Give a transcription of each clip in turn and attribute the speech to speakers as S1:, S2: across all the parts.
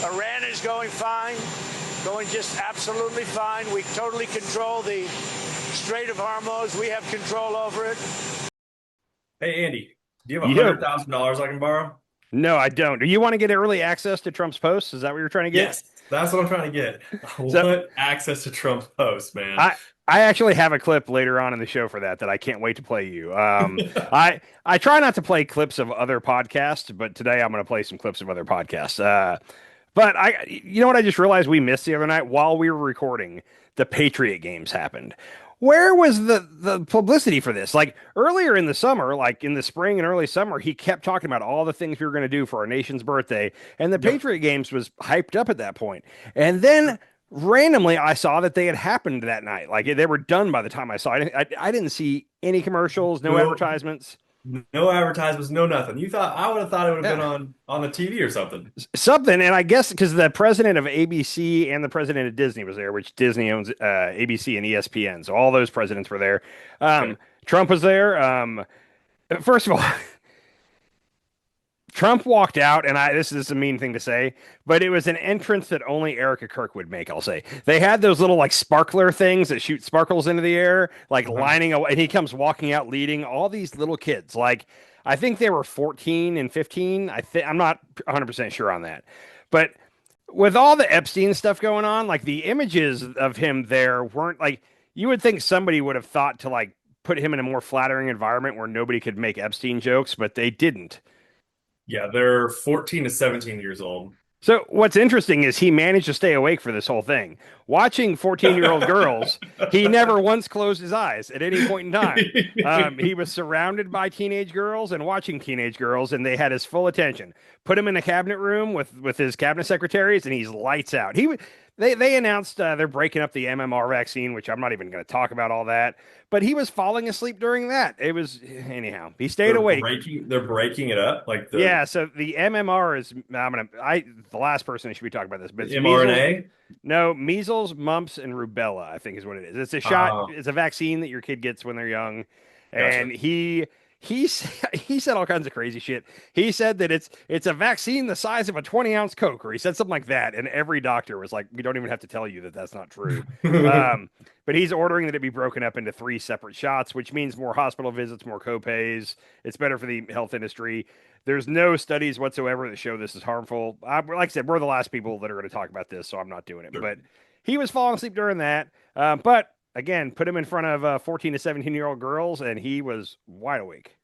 S1: Iran is going fine, going just absolutely fine. We totally control the Strait of Hormuz. We have control over it.
S2: Hey Andy, do you have
S3: Yeah.
S2: $100,000 I can borrow?
S3: No, I don't. Do you want to get early access to Trump's posts? Is that what you're trying to get?
S2: Yes, that's what I'm trying to get. I
S3: So
S2: want access to Trump's post, man.
S3: I I actually have a clip later on in the show for that I can't wait to play you. I try not to play clips of other podcasts, but today I'm going to play some clips of other podcasts. But you know what? I just realized we missed the other night while we were recording. The Patriot Games happened. Where was the publicity for this? Like earlier in the summer, like in the spring and early summer, he kept talking about all the things we were going to do for our nation's birthday, and the
S2: Yep.
S3: Patriot Games was hyped up at that point. And then randomly, I saw that they had happened that night. Like they were done by the time I saw it. I didn't see any commercials, no
S2: No,
S3: advertisements.
S2: no advertisements, no nothing. I would have thought it would have been
S3: Yeah.
S2: on the TV or something.
S3: Something, and I guess because the president of ABC and the president of Disney was there, which Disney owns ABC and ESPN, so all those presidents were there.
S2: Okay.
S3: Trump was there. First of all, Trump walked out, and this is a mean thing to say, but it was an entrance that only Erica Kirk would make. I'll say they had those little like sparkler things that shoot sparkles into the air, like
S2: Uh-huh.
S3: lining away, and he comes walking out, leading all these little kids. Like I think they were 14 and 15. I'm not 100% sure on that, but with all the Epstein stuff going on, like the images of him there weren't like you would think somebody would have thought to like put him in a more flattering environment where nobody could make Epstein jokes, but they didn't.
S2: Yeah, they're 14 to 17 years old.
S3: So what's interesting is he managed to stay awake for this whole thing. Watching 14-year-old girls, he never once closed his eyes at any point in time. He was surrounded by teenage girls and watching teenage girls, and they had his full attention. Put him in a cabinet room with his cabinet secretaries, and he's lights out. They announced they're breaking up the MMR vaccine, which I'm not even going to talk about all that. But he was falling asleep during that. It was anyhow. He stayed awake.
S2: They're breaking it up like
S3: Yeah, so the MMR is the last person who should be talking about this, but
S2: the
S3: it's measles.
S2: mRNA.
S3: No, measles, mumps, and rubella, I think is what it is. It's a shot, it's a vaccine that your kid gets when they're young.
S2: Gotcha.
S3: And he said all kinds of crazy shit. He said that it's a vaccine the size of a 20-ounce Coke, or he said something like that. And every doctor was like, we don't even have to tell you that that's not true. But he's ordering that it be broken up into 3 separate shots, which means more hospital visits, more copays. It's better for the health industry. There's no studies whatsoever that show this is harmful. Like I said, we're the last people that are going to talk about this, so I'm not doing it.
S2: Sure.
S3: But he was falling asleep during that. But again, put him in front of 14 to 17-year-old girls, and he was wide awake.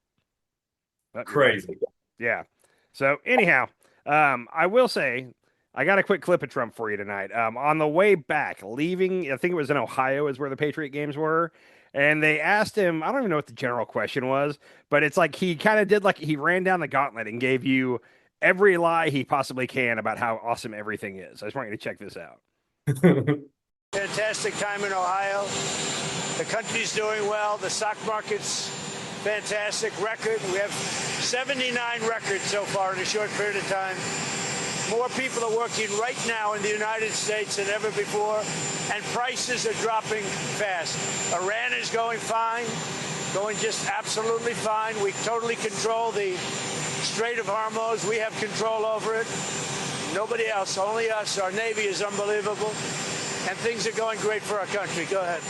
S2: Crazy.
S3: Yeah. So anyhow, I will say I got a quick clip of Trump for you tonight. On the way back, leaving, I think it was in Ohio, is where the Patriot Games were. And they asked him, I don't even know what the general question was, but it's like he kind of did like he ran down the gauntlet and gave you every lie he possibly can about how awesome everything is. I just want you to check this out.
S1: Fantastic time in Ohio. The country's doing well. The stock market's fantastic record. We have 79 records so far in a short period of time. More people are working right now in the United States than ever before, and prices are dropping fast. Iran is going fine, going just absolutely fine. We totally control the Strait of Hormuz. We have control over it. Nobody else, only us. Our Navy is unbelievable, and things are going great for our country. Go ahead.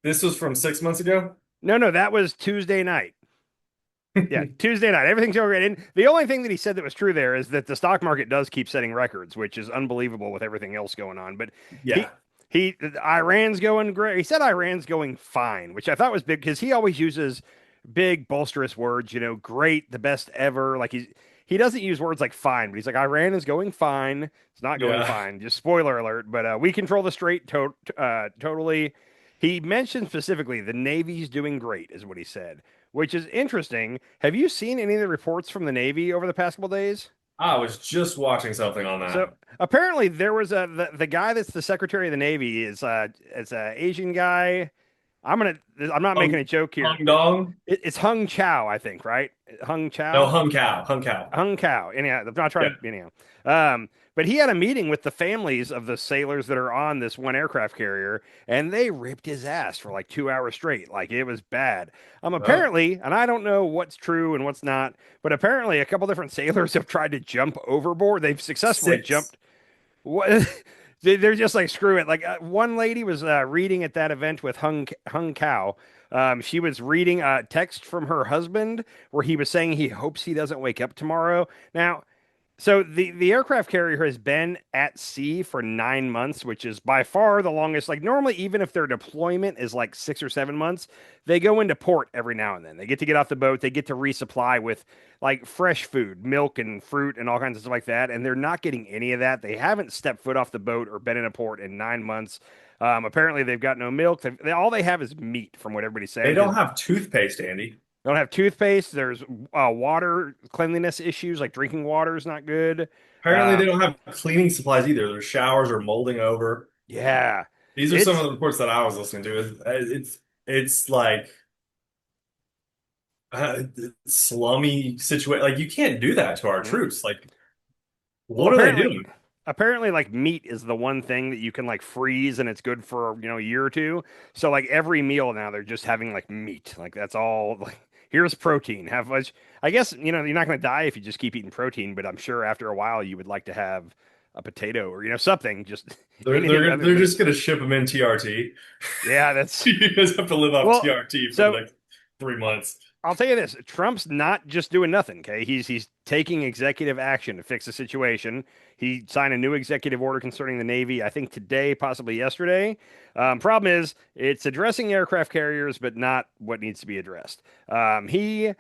S2: This was from 6 months ago.
S3: No, that was Tuesday night. Yeah, Tuesday night. Everything's going great. And the only thing that he said that was true there is that the stock market does keep setting records, which is unbelievable with everything else going on. But
S2: Yeah.
S3: Iran's going great. He said Iran's going fine, which I thought was big because he always uses big bolsterous words, great, the best ever. Like he doesn't use words like fine, but he's like, Iran is going fine. It's not going
S2: Yeah.
S3: fine. Just spoiler alert. But we control the strait totally. He mentioned specifically the Navy's doing great, is what he said, which is interesting. Have you seen any of the reports from the Navy over the past couple days?
S2: I was just watching something on that.
S3: So apparently there was the guy that's the Secretary of the Navy is it's a Asian guy. I'm not making a joke here.
S2: Hung Dong?
S3: It's Hung Chow, I think, right? Hung
S2: No,
S3: Chow?
S2: Hung Cow. Hung Cow.
S3: Hung Cow. Anyhow, I'm not
S2: Yeah.
S3: trying to, anyhow. But he had a meeting with the families of the sailors that are on this one aircraft carrier, and they ripped his ass for like 2 hours straight. Like it was bad.
S2: Oh,
S3: Apparently, and I don't know what's true and what's not, but apparently a couple different sailors have tried to jump overboard. They've successfully
S2: six.
S3: jumped. What? They're just like screw it. Like one lady was reading at that event with Hung Cow. She was reading a text from her husband where he was saying he hopes he doesn't wake up tomorrow. Now, so the aircraft carrier has been at sea for 9 months, which is by far the longest. Like normally, even if their deployment is like 6 or 7 months, they go into port every now and then. They get off the boat, they get to resupply with like fresh food, milk and fruit and all kinds of stuff like that. And they're not getting any of that. They haven't stepped foot off the boat or been in a port in 9 months. Apparently, they've got no milk. All they have is meat, from what everybody's
S2: They
S3: saying.
S2: don't have toothpaste, Andy.
S3: They don't have toothpaste. There's water cleanliness issues, like drinking water is not good.
S2: Apparently, they don't have cleaning supplies either. Their showers are molding over.
S3: Yeah,
S2: These are some of
S3: it's
S2: the reports that I was listening to. It's like slummy situation. Like you can't do that to our troops. Like,
S3: well,
S2: what are they doing?
S3: apparently, like meat is the one thing that you can like freeze and it's good for a year or two. So like every meal now they're just having like meat. Like that's all. Like here's protein. Have much. I guess you're not going to die if you just keep eating protein, but I'm sure after a while you would like to have a potato or something. Just
S2: They're
S3: anything
S2: they're
S3: other
S2: they're
S3: than
S2: just gonna ship them in TRT.
S3: yeah. That's
S2: You guys have to live off
S3: well.
S2: TRT for the
S3: So
S2: next 3 months.
S3: I'll tell you this: Trump's not just doing nothing. Okay, he's taking executive action to fix the situation. He signed a new executive order concerning the Navy, I think today, possibly yesterday. Problem is, it's addressing aircraft carriers, but not what needs to be addressed. I'm trying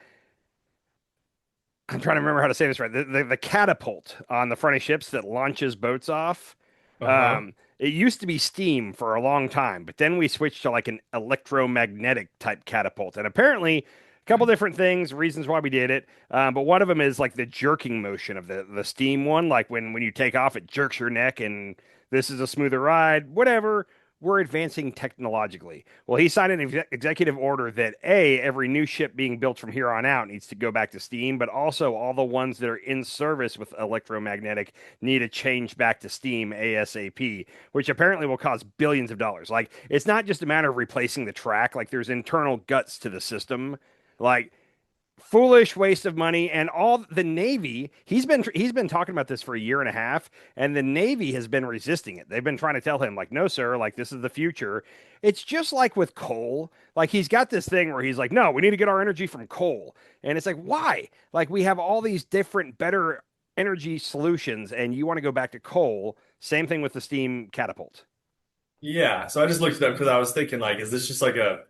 S3: to remember how to say this right. The catapult on the front of ships that launches boats off.
S2: Uh-huh.
S3: It used to be steam for a long time, but then we switched to like an electromagnetic type catapult. And apparently, a couple different things, reasons why we did it. But one of them is like the jerking motion of the steam one. Like when you take off, it jerks your neck, and this is a smoother ride. Whatever. We're advancing technologically. Well, he signed an executive order that every new ship being built from here on out needs to go back to steam, but also all the ones that are in service with electromagnetic need to change back to steam ASAP, which apparently will cost billions of dollars. Like it's not just a matter of replacing the track, like there's internal guts to the system. Like foolish waste of money and all the Navy. He's been talking about this for a year and a half, and the Navy has been resisting it. They've been trying to tell him like, no, sir, like this is the future. It's just like with coal. Like he's got this thing where he's like, no, we need to get our energy from coal, and it's like, why? Like we have all these different, better energy solutions, and you want to go back to coal. Same thing with the steam catapult.
S2: Yeah. So I just looked it up because I was thinking, like, is this just like a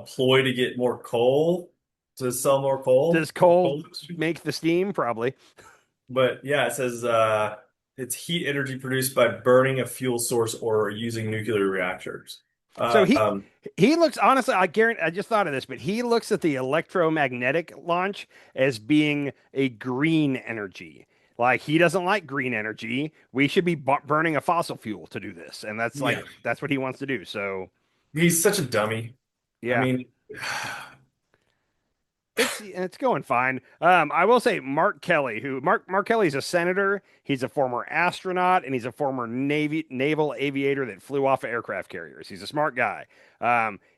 S2: ploy to get more coal to sell more coal?
S3: Does coal
S2: Coal?
S3: make the steam? Probably.
S2: But yeah, it says it's heat energy produced by burning a fuel source or using nuclear reactors.
S3: So
S2: Uh,
S3: he
S2: um,
S3: he looks honestly, I guarantee I just thought of this, but he looks at the electromagnetic launch as being a green energy. Like he doesn't like green energy. We should be burning a fossil fuel to do this, and
S2: yeah,
S3: that's what he wants to do. So
S2: he's such a dummy. I
S3: yeah,
S2: mean,
S3: it's going fine. I will say Mark Kelly, who Mark Kelly's a senator. He's a former astronaut and he's a former naval aviator that flew off of aircraft carriers. He's a smart guy.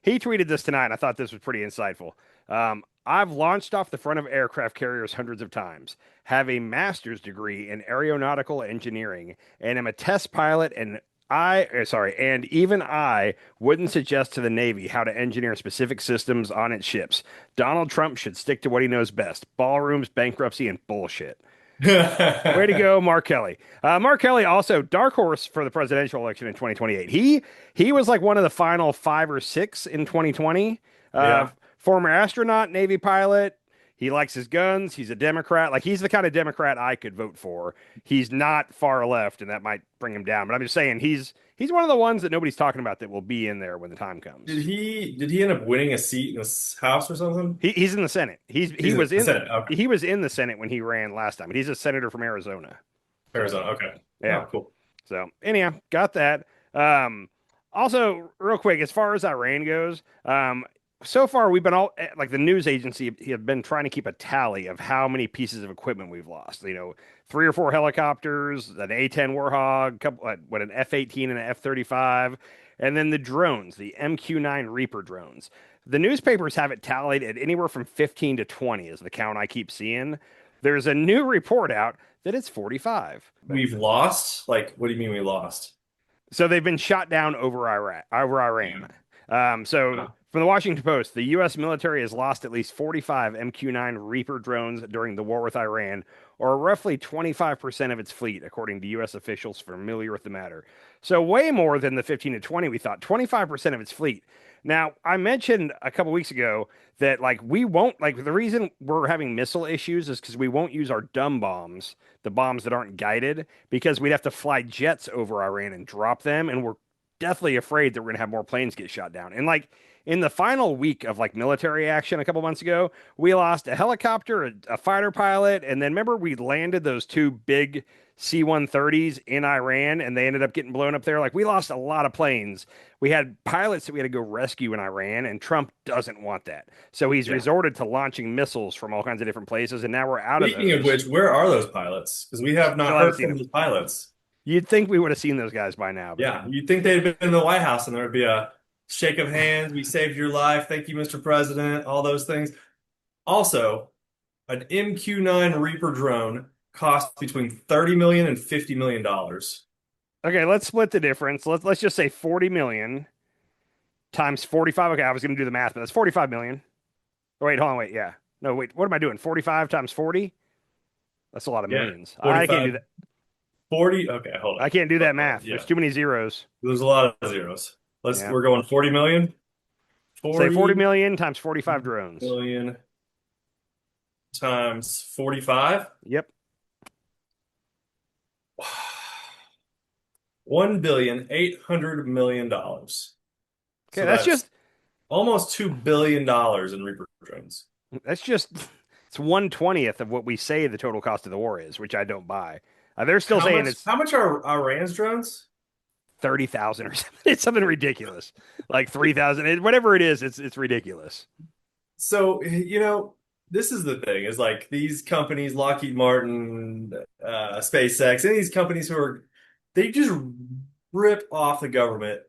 S3: He tweeted this tonight. And I thought this was pretty insightful. I've launched off the front of aircraft carriers hundreds of times. Have a master's degree in aeronautical engineering and am a test pilot and even I wouldn't suggest to the Navy how to engineer specific systems on its ships. Donald Trump should stick to what he knows best: ballrooms, bankruptcy, and bullshit. Way to go, Mark Kelly. Mark Kelly also dark horse for the presidential election in 2028. He was like one of the final 5 or 6 in 2020.
S2: yeah.
S3: Former astronaut, Navy pilot. He likes his guns. He's a Democrat. Like he's the kind of Democrat I could vote for. He's not far left, and that might bring him down. But I'm just saying he's one of the ones that nobody's talking about that will be in there when the time comes.
S2: Did he end up winning a seat in this house or something?
S3: He's in the Senate. He
S2: He's in
S3: was
S2: the
S3: in
S2: Senate. Okay.
S3: he was in the Senate when he ran last time. He's a senator from Arizona. So
S2: Arizona. Okay.
S3: yeah.
S2: Oh, cool.
S3: So anyhow, got that. Um, Also, real quick, as far as Iran goes, so far we've been all like the news agency have been trying to keep a tally of how many pieces of equipment we've lost. You know, 3 or 4 helicopters, an A-10 Warhog, couple, what an F-18 and an F-35, and then the drones, the MQ-9 Reaper drones. The newspapers have it tallied at anywhere from 15 to 20 is the count I keep seeing. There's a new report out that it's 45.
S2: We've lost? Like, what do you mean we lost?
S3: So they've been shot down over Iraq, over Iran. So
S2: Wow.
S3: from the Washington Post, the U.S. military has lost at least 45 MQ-9 Reaper drones during the war with Iran, or roughly 25% of its fleet, according to U.S. officials familiar with the matter. So way more than the 15 to 20 we thought, 25% of its fleet. Now, I mentioned a couple weeks ago that like we won't like the reason we're having missile issues is because we won't use our dumb bombs, the bombs that aren't guided, because we'd have to fly jets over Iran and drop them, and we're deathly afraid that we're gonna have more planes get shot down. And like in the final week of like military action a couple months ago, we lost a helicopter, a fighter pilot, and then remember we landed those 2 big C-130s in Iran and they ended up getting blown up there. Like we lost a lot of planes. We had pilots that we had to go rescue in Iran, and Trump doesn't want that. So he's
S2: Yeah.
S3: resorted to launching missiles from all kinds of different places, and now we're out of
S2: Speaking of
S3: those.
S2: which, where are those pilots? Because we have not
S3: Still haven't
S2: heard
S3: seen
S2: from
S3: them.
S2: those pilots.
S3: You'd think we would have seen those guys by now, but
S2: Yeah, you'd think they'd been in the White House and there would be a shake of hands. We saved your life. Thank you, Mr. President. All those things. Also, an MQ-9 Reaper drone costs between 30 million and 50 million dollars.
S3: okay, let's split the difference. Let's just say 40 million times 45. Okay, I was going to do the math, but that's 45 million. Oh, wait, hold on, wait, yeah. No, wait, what am I doing? 45 times 40? That's a lot of
S2: Yeah,
S3: millions. I can't do
S2: 45,
S3: that.
S2: 40. Okay, hold on.
S3: I can't do that math.
S2: Yeah,
S3: There's too many zeros.
S2: there's a lot of zeros.
S3: Yeah.
S2: We're going 40 million.
S3: Say 40
S2: 40
S3: million times 45 drones.
S2: million times 45.
S3: Yep.
S2: $1,800,000,000.
S3: Okay,
S2: So
S3: that's
S2: that's
S3: just
S2: almost $2 billion in Reaper drones.
S3: that's just it's 1/20th of what we say the total cost of the war is, which I don't buy. They're still saying it's
S2: How much are Iran's drones?
S3: 30,000 or something. It's something ridiculous. Like 3,000, whatever it is, it's ridiculous.
S2: So, this is the thing, is like these companies, Lockheed Martin, SpaceX, any of these companies they just rip off the government,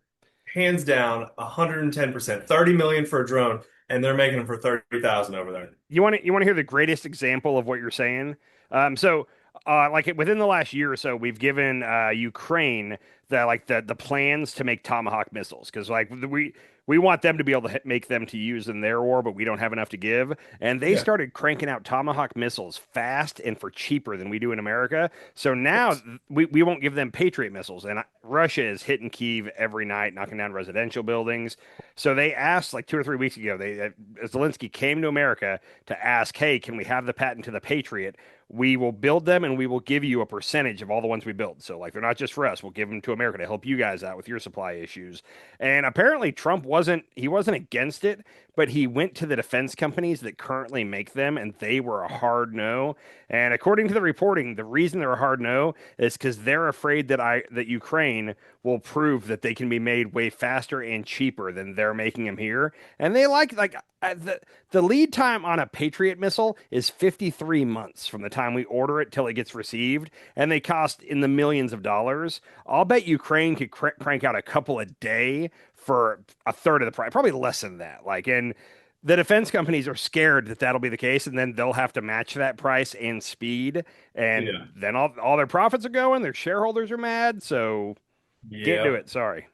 S2: hands down, 110%, 30 million for a drone, and they're making them for 30,000 over there.
S3: You want to hear the greatest example of what you're saying? Like within the last year or so, we've given Ukraine the plans to make Tomahawk missiles because like we want them to be able to make them to use in their war, but we don't have enough to give. And they
S2: Yeah.
S3: started cranking out Tomahawk missiles fast and for cheaper than we do in America. So now we won't give them Patriot missiles. And Russia is hitting Kyiv every night, knocking down residential buildings. So they asked like 2 or 3 weeks ago, Zelensky came to America to ask, hey, can we have the patent to the Patriot? We will build them and we will give you a percentage of all the ones we build. So like they're not just for us. We'll give them to America to help you guys out with your supply issues. And apparently Trump wasn't against it, but he went to the defense companies that currently make them and they were a hard no. And according to the reporting, the reason they're a hard no is because they're afraid that Ukraine will prove that they can be made way faster and cheaper than they're making them here. And they the lead time on a Patriot missile is 53 months from the time we order it till it gets received, and they cost in the millions of dollars. I'll bet Ukraine could crank out a couple a day for a third of the price, probably less than that. And the defense companies are scared that that'll be the case, and then they'll have to match that price and speed, and
S2: Yeah.
S3: then all their profits are going. Their shareholders are mad, so can't do
S2: Yeah.
S3: it. Sorry.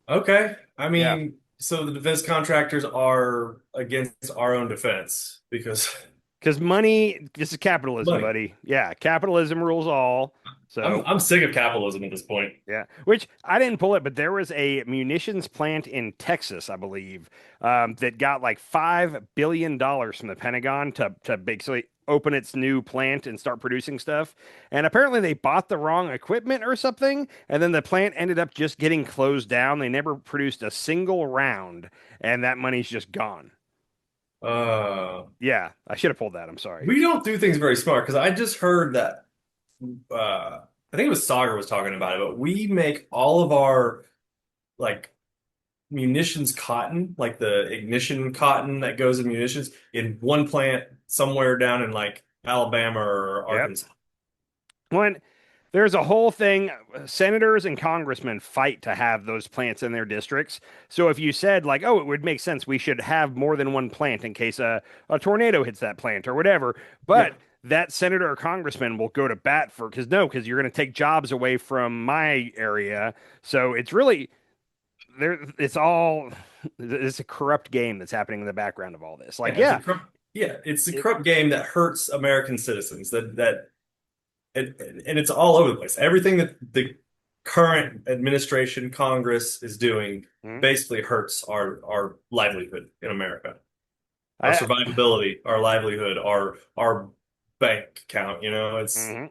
S2: Okay. I
S3: Yeah.
S2: mean, so the defense contractors are against our own defense because
S3: Because money, this is capitalism,
S2: money.
S3: buddy. Yeah, capitalism rules all. So
S2: I'm sick of capitalism at this point.
S3: yeah, which I didn't pull it, but there was a munitions plant in Texas, I believe, that got like $5 billion from the Pentagon to basically open its new plant and start producing stuff. And apparently they bought the wrong equipment or something, and then the plant ended up just getting closed down. They never produced a single round, and that money's just gone.
S2: Uh,
S3: Yeah, I should have pulled that. I'm sorry.
S2: we don't do things very smart because I just heard that I think it was Sagar was talking about it, but we make all of our like munitions cotton, like the ignition cotton that goes in munitions, in one plant somewhere down in like Alabama or
S3: Yep.
S2: Arkansas.
S3: When there's a whole thing, senators and congressmen fight to have those plants in their districts. So if you said like, oh, it would make sense, we should have more than one plant in case a tornado hits that plant or whatever.
S2: Yeah.
S3: But that senator or congressman will go to bat for because no, because you're going to take jobs away from my area. So it's really there. It's all it's a corrupt game that's happening in the background of all this.
S2: Yeah,
S3: Like, yeah,
S2: it's a
S3: it,
S2: corrupt game that hurts American citizens. And it's all over the place. Everything that the current administration, Congress is doing
S3: mm,
S2: basically hurts our livelihood in America, our
S3: I,
S2: survivability, our livelihood, our bank account. It's
S3: mhm,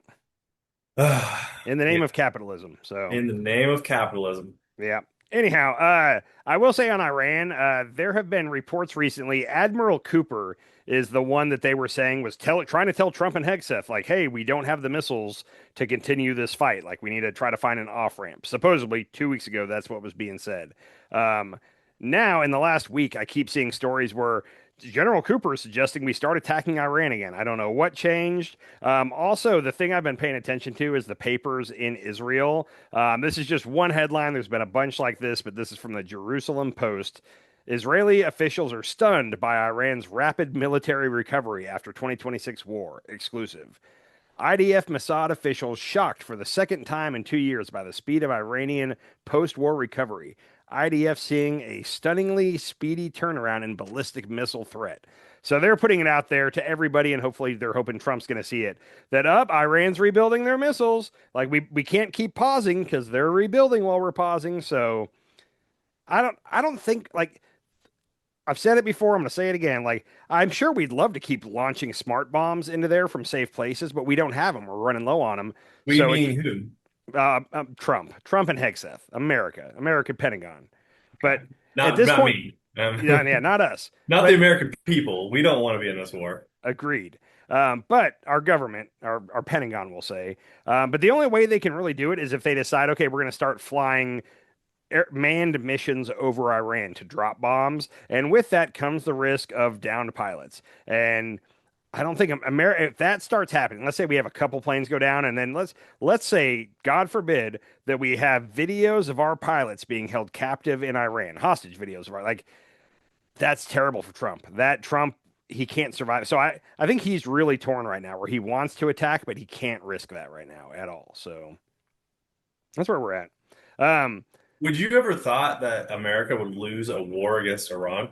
S2: yeah,
S3: in the name of capitalism. So.
S2: in the name of capitalism.
S3: Yeah. Anyhow, I will say on Iran, there have been reports recently. Admiral Cooper is the one that they were saying was trying to tell Trump and Hegseth, like, hey, we don't have the missiles to continue this fight. Like, we need to try to find an off ramp. Supposedly, 2 weeks ago, that's what was being said. Um, Now, in the last week, I keep seeing stories where General Cooper is suggesting we start attacking Iran again. I don't know what changed. Also, the thing I've been paying attention to is the papers in Israel. This is just one headline. There's been a bunch like this, but this is from the Jerusalem Post. Israeli officials are stunned by Iran's rapid military recovery after 2026 war. Exclusive. IDF Mossad officials shocked for the second time in 2 years by the speed of Iranian post war recovery. IDF seeing a stunningly speedy turnaround in ballistic missile threat. So they're putting it out there to everybody, and hopefully they're hoping Trump's going to see it. That up, Iran's rebuilding their missiles. Like we can't keep pausing because they're rebuilding while we're pausing. So I don't think like I've said it before. I'm going to say it again. Like, I'm sure we'd love to keep launching smart bombs into there from safe places, but we don't have them. We're running low on them.
S2: We
S3: So,
S2: mean who?
S3: Trump and Hegseth, American Pentagon. But
S2: Okay.
S3: at
S2: Not
S3: this
S2: not
S3: point,
S2: me.
S3: yeah, not us.
S2: Not the
S3: But
S2: American people. We don't want to be in this war.
S3: agreed. But our government, our Pentagon will say, but the only way they can really do it is if they decide, okay, we're going to start flying manned missions over Iran to drop bombs, and with that comes the risk of downed pilots. And I don't think America, if that starts happening, let's say we have a couple planes go down, and then let's say, God forbid, that we have videos of our pilots being held captive in Iran, hostage videos of our like that's terrible for Trump. That Trump he can't survive. So I think he's really torn right now, where he wants to attack, but he can't risk that right now at all. So that's where we're at. Um,
S2: Would you ever thought that America would lose a war against Iran?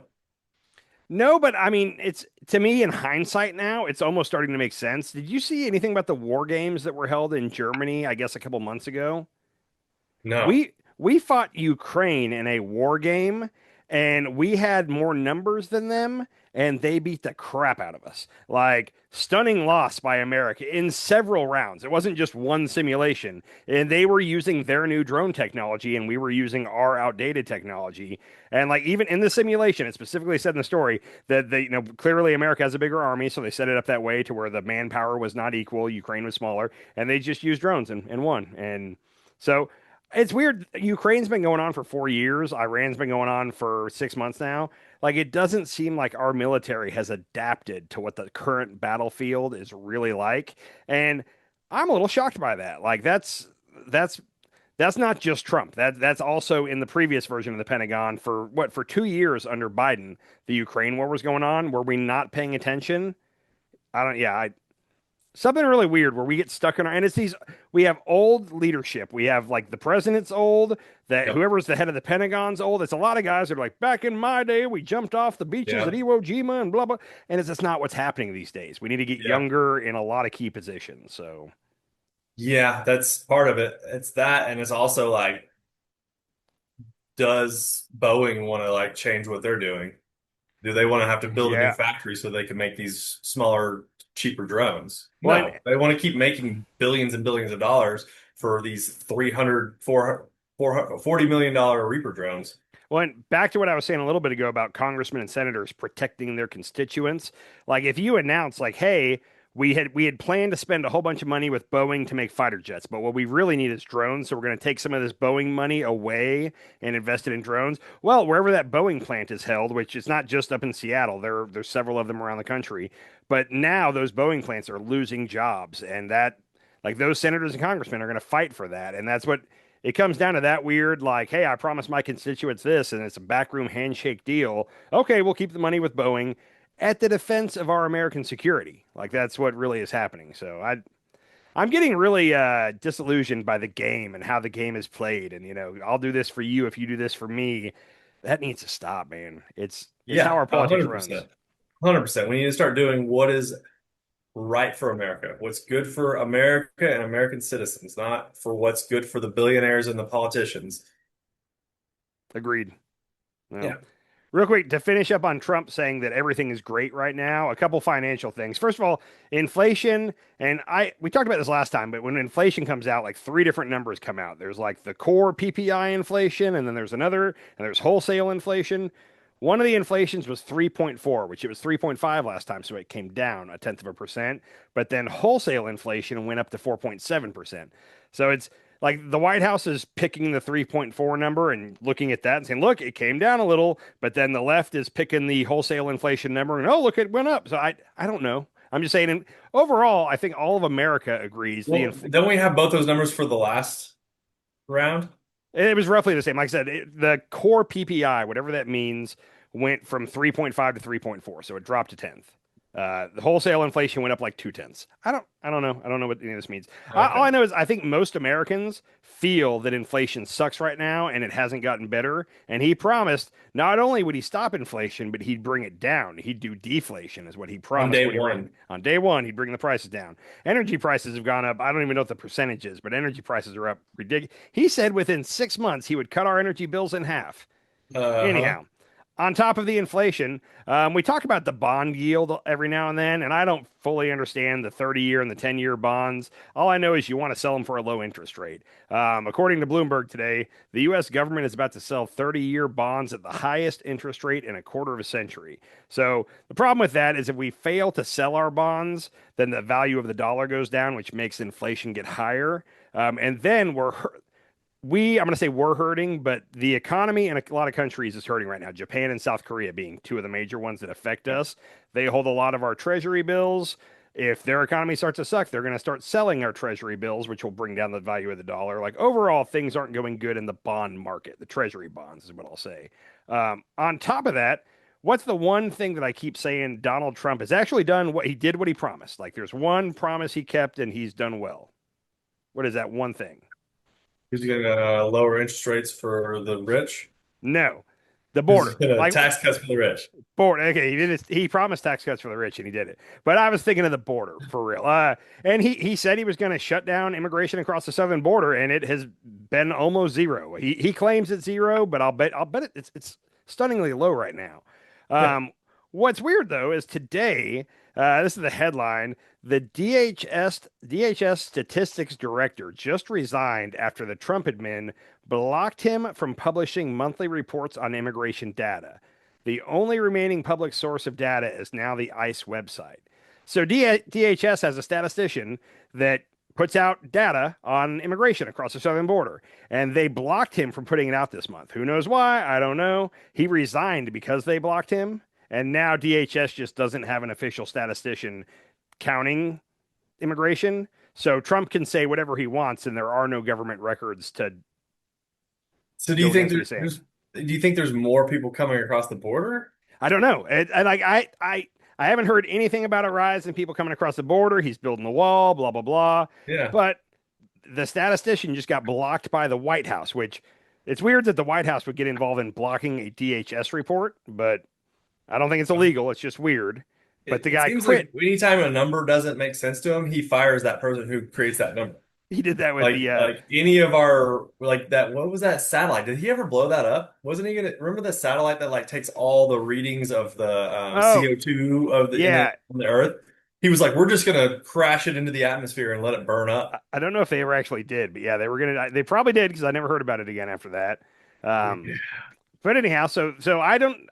S3: No, but I mean, it's to me in hindsight now, it's almost starting to make sense. Did you see anything about the war games that were held in Germany, I guess a couple months ago?
S2: No.
S3: We fought Ukraine in a war game, and we had more numbers than them, and they beat the crap out of us. Like stunning loss by America in several rounds. It wasn't just one simulation, and they were using their new drone technology, and we were using our outdated technology. And like even in the simulation, it specifically said in the story that clearly America has a bigger army, so they set it up that way to where the manpower was not equal. Ukraine was smaller, and they just used drones and won. And so it's weird. Ukraine's been going on for 4 years. Iran's been going on for 6 months now. Like, it doesn't seem like our military has adapted to what the current battlefield is really like. And I'm a little shocked by that. Like, that's that's not just Trump. That's also in the previous version of the Pentagon for 2 years under Biden, the Ukraine war was going on. Were we not paying attention? I don't. Yeah, I something really weird where we get stuck in our and it's these we have old leadership. We have like the president's old, that
S2: Yep.
S3: whoever's the head of the Pentagon's old. It's a lot of guys that are like, back in my day, we jumped off the beaches at
S2: Yeah.
S3: Iwo Jima and blah blah. And it's just not what's happening these days. We need to get
S2: Yeah.
S3: younger in a lot of key positions. So
S2: Yeah, that's part of it. It's that, and it's also like, does Boeing want to like change what they're doing? Do they want to have to build a new
S3: yeah.
S2: factory so they can make these smaller, cheaper drones?
S3: Well,
S2: No, they want to keep making billions and billions of dollars for these 300, 400, $40 million Reaper drones.
S3: and back to what I was saying a little bit ago about congressmen and senators protecting their constituents. Like if you announce like, hey, we had planned to spend a whole bunch of money with Boeing to make fighter jets, but what we really need is drones. So we're going to take some of this Boeing money away and invest it in drones. Well, wherever that Boeing plant is held, which is not just up in Seattle, there's several of them around the country. But now those Boeing plants are losing jobs, and that like those senators and congressmen are going to fight for that, and that's what it comes down to. That weird like, hey, I promised my constituents this, and it's a backroom handshake deal. Okay, we'll keep the money with Boeing at the defense of our American security. Like that's what really is happening. So I'm getting really disillusioned by the game and how the game is played. And I'll do this for you if you do this for me. That needs to stop, man. It's how
S2: Yeah,
S3: our politics runs.
S2: 100%. 100%. We need to start doing what is right for America, what's good for America and American citizens, not for what's good for the billionaires and the politicians.
S3: Agreed. Well,
S2: Yeah.
S3: real quick to finish up on Trump saying that everything is great right now, a couple financial things. First of all, inflation, and we talked about this last time, but when inflation comes out, like three different numbers come out. There's like the core PPI inflation, and then there's another, and there's wholesale inflation. One of the inflations was 3.4, which it was 3.5 last time, so it came down a tenth of a percent. But then wholesale inflation went up to 4.7%. So it's like the White House is picking the 3.4 number and looking at that and saying, look, it came down a little. But then the left is picking the wholesale inflation number and, oh, look, it went up. So I don't know. I'm just saying, and overall, I think all of America agrees.
S2: Well, don't we have both those numbers for the last round?
S3: It was roughly the same. Like I said, the core PPI, whatever that means, went from 3.5 to 3.4, so it dropped a tenth. The wholesale inflation went up like two tenths. I don't know. I don't know what any of this means. All I
S2: Okay.
S3: know is I think most Americans feel that inflation sucks right now and it hasn't gotten better. And he promised not only would he stop inflation, but he'd bring it down. He'd do deflation, is what he
S2: On
S3: promised
S2: day
S3: when he ran.
S2: one.
S3: On day one, he'd bring the prices down. Energy prices have gone up. I don't even know what the percentage is, but energy prices are up ridiculous. He said within 6 months he would cut our energy bills in half.
S2: Uh-huh.
S3: Anyhow, on top of the inflation, we talk about the bond yield every now and then, and I don't fully understand the 30-year and the 10-year bonds. All I know is you want to sell them for a low interest rate. According to Bloomberg today, the U.S. government is about to sell 30-year bonds at the highest interest rate in a quarter of a century. So the problem with that is if we fail to sell our bonds, then the value of the dollar goes down, which makes inflation get higher. And then I'm going to say we're hurting, but the economy in a lot of countries is hurting right now. Japan and South Korea being two of the major ones that affect us. They hold a lot of our treasury bills. If their economy starts to suck, they're going to start selling our treasury bills, which will bring down the value of the dollar. Like overall, things aren't going good in the bond market. The treasury bonds is what I'll say. On top of that, what's the one thing that I keep saying Donald Trump has actually done what he promised? Like there's one promise he kept and he's done well. What is that one thing?
S2: He's going to lower interest rates for the rich.
S3: No, the
S2: He's
S3: border.
S2: going to
S3: Like
S2: tax cuts for the rich.
S3: border. Okay, he did it. He promised tax cuts for the rich, and he did it. But I was thinking of the border for real. And he said he was going to shut down immigration across the southern border, and it has been almost zero. He claims it's zero, but I'll bet it's stunningly low right now.
S2: Yeah.
S3: What's weird though is today. This is the headline. The DHS statistics director just resigned after the Trump admin blocked him from publishing monthly reports on immigration data. The only remaining public source of data is now the ICE website. So DHS has a statistician that puts out data on immigration across the southern border, and they blocked him from putting it out this month. Who knows why? I don't know. He resigned because they blocked him, and now DHS just doesn't have an official statistician counting immigration. So Trump can say whatever he wants, and there are no government records to
S2: So
S3: go against what he's saying.
S2: do you think there's more people coming across the border?
S3: I don't know. I haven't heard anything about a rise in people coming across the border. He's building the wall, blah blah blah.
S2: Yeah.
S3: But the statistician just got blocked by the White House, which it's weird that the White House would get involved in blocking a DHS report, but I don't think it's illegal. It's just weird. But the
S2: It
S3: guy
S2: seems
S3: quit.
S2: like anytime a number doesn't make sense to him, he fires that person who creates that number.
S3: He did that with the
S2: Like any of our like that what was that satellite? Did he ever blow that up? Wasn't he gonna remember the satellite that like takes all the readings of the
S3: oh
S2: CO2 of the in
S3: yeah.
S2: on the Earth? He was like, we're just gonna crash it into the atmosphere and let it burn up.
S3: I don't know if they ever actually did, but yeah, they were gonna. They probably did because I never heard about it again after that.
S2: Yeah.
S3: But anyhow, so I don't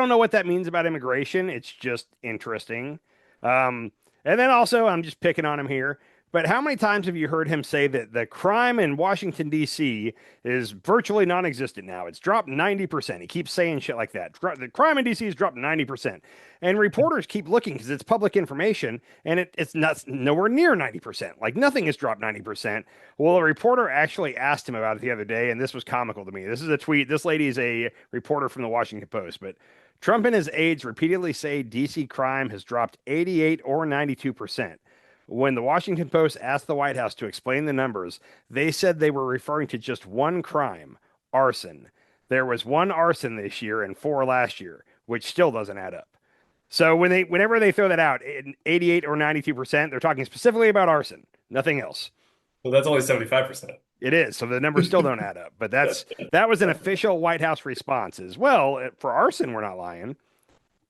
S3: know what that means about immigration. It's just interesting. Um, And then also, I'm just picking on him here, but how many times have you heard him say that the crime in Washington, D.C. is virtually non existent now? It's dropped 90%. He keeps saying shit like that. The crime in D.C. has dropped 90%. And reporters keep looking because it's public information and it's not nowhere near 90%. Like nothing has dropped 90%. Well, a reporter actually asked him about it the other day, and this was comical to me. This is a tweet. This lady is a reporter from the Washington Post, but Trump and his aides repeatedly say DC crime has dropped 88 or 92%. When the Washington Post asked the White House to explain the numbers, they said they were referring to just one crime, arson. There was one arson this year and four last year, which still doesn't add up. So whenever they throw that out, 88 or 92%, they're talking specifically about arson, nothing else.
S2: Well, that's only 75%.
S3: It is. So the numbers still don't add up. But that was an official White House response as well. For arson, we're not lying.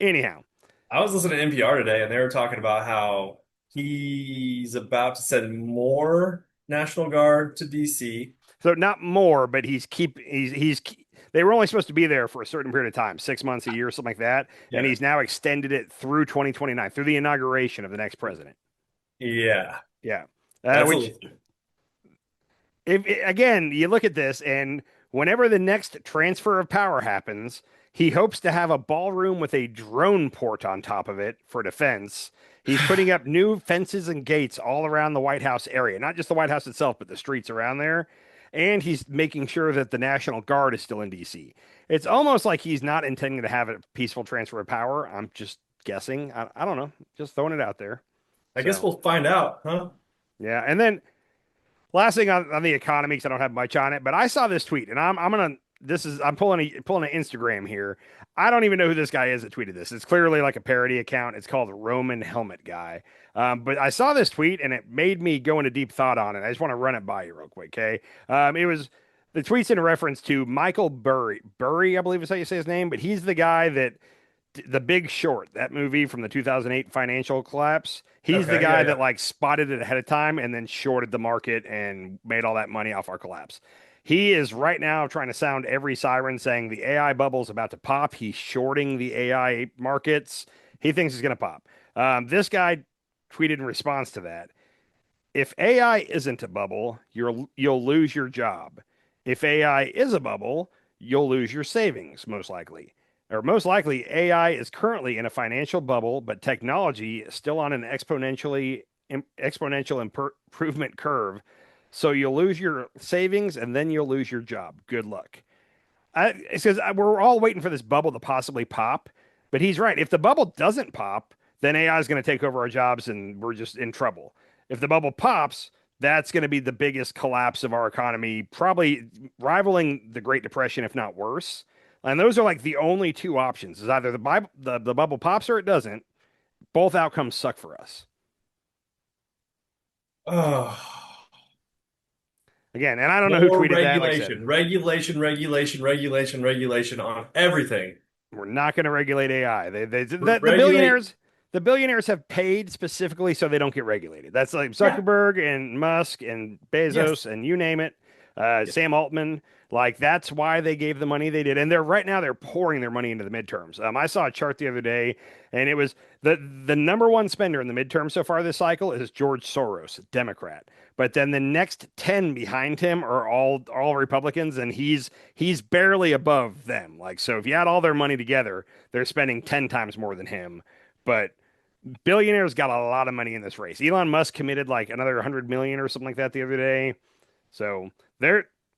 S3: Anyhow,
S2: I was listening to NPR today, and they were talking about how he's about to send more National Guard to DC.
S3: so not more, but they were only supposed to be there for a certain period of time, 6 months, a year, something like that.
S2: Yeah.
S3: And he's now extended it through 2029, through the inauguration of the next president.
S2: Yeah.
S3: Yeah.
S2: Absolutely.
S3: Which, again, you look at this, and whenever the next transfer of power happens, he hopes to have a ballroom with a drone port on top of it for defense. He's putting up new fences and gates all around the White House area, not just the White House itself, but the streets around there. And he's making sure that the National Guard is still in DC. It's almost like he's not intending to have a peaceful transfer of power. I'm just guessing. I don't know. Just throwing it out there.
S2: I guess we'll find out, huh?
S3: Yeah. And then last thing on the economy, because I don't have much on it, but I saw this tweet, and I'm pulling an Instagram here. I don't even know who this guy is that tweeted this. It's clearly like a parody account. It's called Roman Helmet Guy. But I saw this tweet and it made me go into deep thought on it. I just want to run it by you real quick, okay? The tweet's in reference to Michael Burry. Burry, I believe is how you say his name, but he's the guy that The Big Short, that movie from the 2008 financial collapse. He's the guy that like spotted it ahead of time and then shorted the market and made all that money off our collapse. He is right now trying to sound every siren saying the AI bubble is about to pop. He's shorting the AI markets. He thinks it's going to pop. This guy tweeted in response to that. If AI isn't a bubble, you'll lose your job. If AI is a bubble, you'll lose your savings, most likely. Or most likely, AI is currently in a financial bubble, but technology is still on an exponential improvement curve. So you'll lose your savings and then you'll lose your job. Good luck. It says we're all waiting for this bubble to possibly pop, but he's right. If the bubble doesn't pop, then AI is going to take over our jobs and we're just in trouble. If the bubble pops, that's going to be the biggest collapse of our economy, probably rivaling the Great Depression, if not worse. And those are like the only two options: is either the bubble pops or it doesn't. Both outcomes suck for us.
S2: Oh.
S3: Again, and I don't know who tweeted that. Like
S2: regulation on everything.
S3: We're not going to regulate AI. The billionaires have paid specifically so they don't get regulated. That's like Zuckerberg and Musk and Bezos and you name it. Sam Altman. Like that's why they gave the money they did, and they're pouring their money into the midterms. I saw a chart the other day, and it was the number one spender in the midterm so far this cycle is George Soros, Democrat. But then the next 10 behind him are all Republicans, and he's barely above them. Like so, if you add all their money together, they're spending 10 times more than him. But billionaires got a lot of money in this race. Elon Musk committed like another 100 million or something like that the other day. So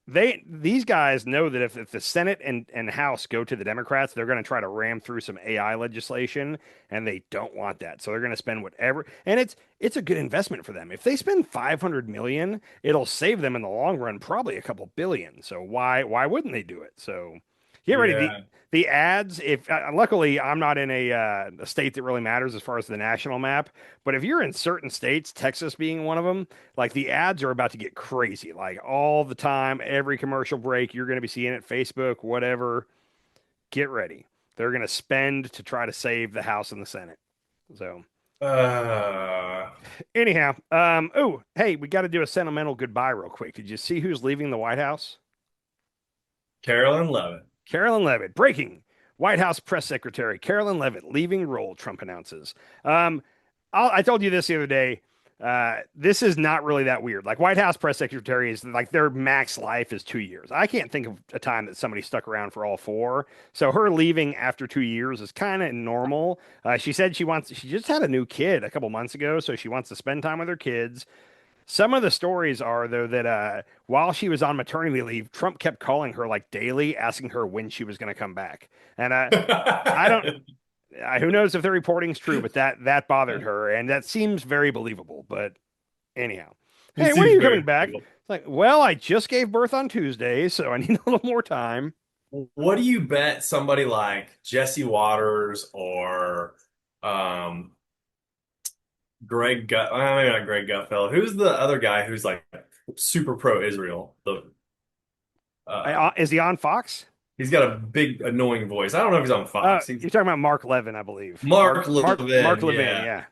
S3: these guys know that if the Senate and House go to the Democrats, they're going to try to ram through some AI legislation, and they don't want that. So they're going to spend whatever, and it's a good investment for them. If they spend 500 million, it'll save them in the long run probably a couple billion. So why wouldn't they do it? So get ready. The ads, if luckily I'm not in a state that really matters as far as the national map, but if you're in certain states, Texas being one of them, like the ads are about to get crazy, like all the time, every commercial break, you're going to be seeing it, Facebook, whatever. Get ready. They're going to spend to try to save the House and the Senate. So, anyhow, hey, we got to do a sentimental goodbye real quick. Did you see who's leaving the White House?
S2: Carolyn Leavitt.
S3: Carolyn Leavitt. Breaking. White House press secretary Carolyn Leavitt leaving role, Trump announces. I told you this the other day. This is not really that weird. Like White House press secretaries, like their max life is 2 years. I can't think of a time that somebody stuck around for all four. So her leaving after 2 years is kind of normal. She said she just had a new kid a couple months ago, so she wants to spend time with her kids. Some of the stories are though that while she was on maternity leave, Trump kept calling her like daily, asking her when she was going to come back. And I don't, who knows if the reporting's true, but that bothered her, and that seems very believable. But anyhow,
S2: It
S3: hey, when are
S2: seems
S3: you
S2: very
S3: coming back?
S2: cool.
S3: It's like, well, I just gave birth on Tuesday, so I need a little more time.
S2: What do you bet somebody like Jesse Waters or um, Greg Gut? Maybe not Greg Gutfeld. Who's the other guy who's like super pro-Israel? Uh,
S3: Is he on Fox?
S2: he's got a big annoying voice. I don't know if he's on Fox.
S3: You're talking about Mark Levin, I believe.
S2: Mark
S3: Mark
S2: Levin.
S3: Levin,
S2: Yeah,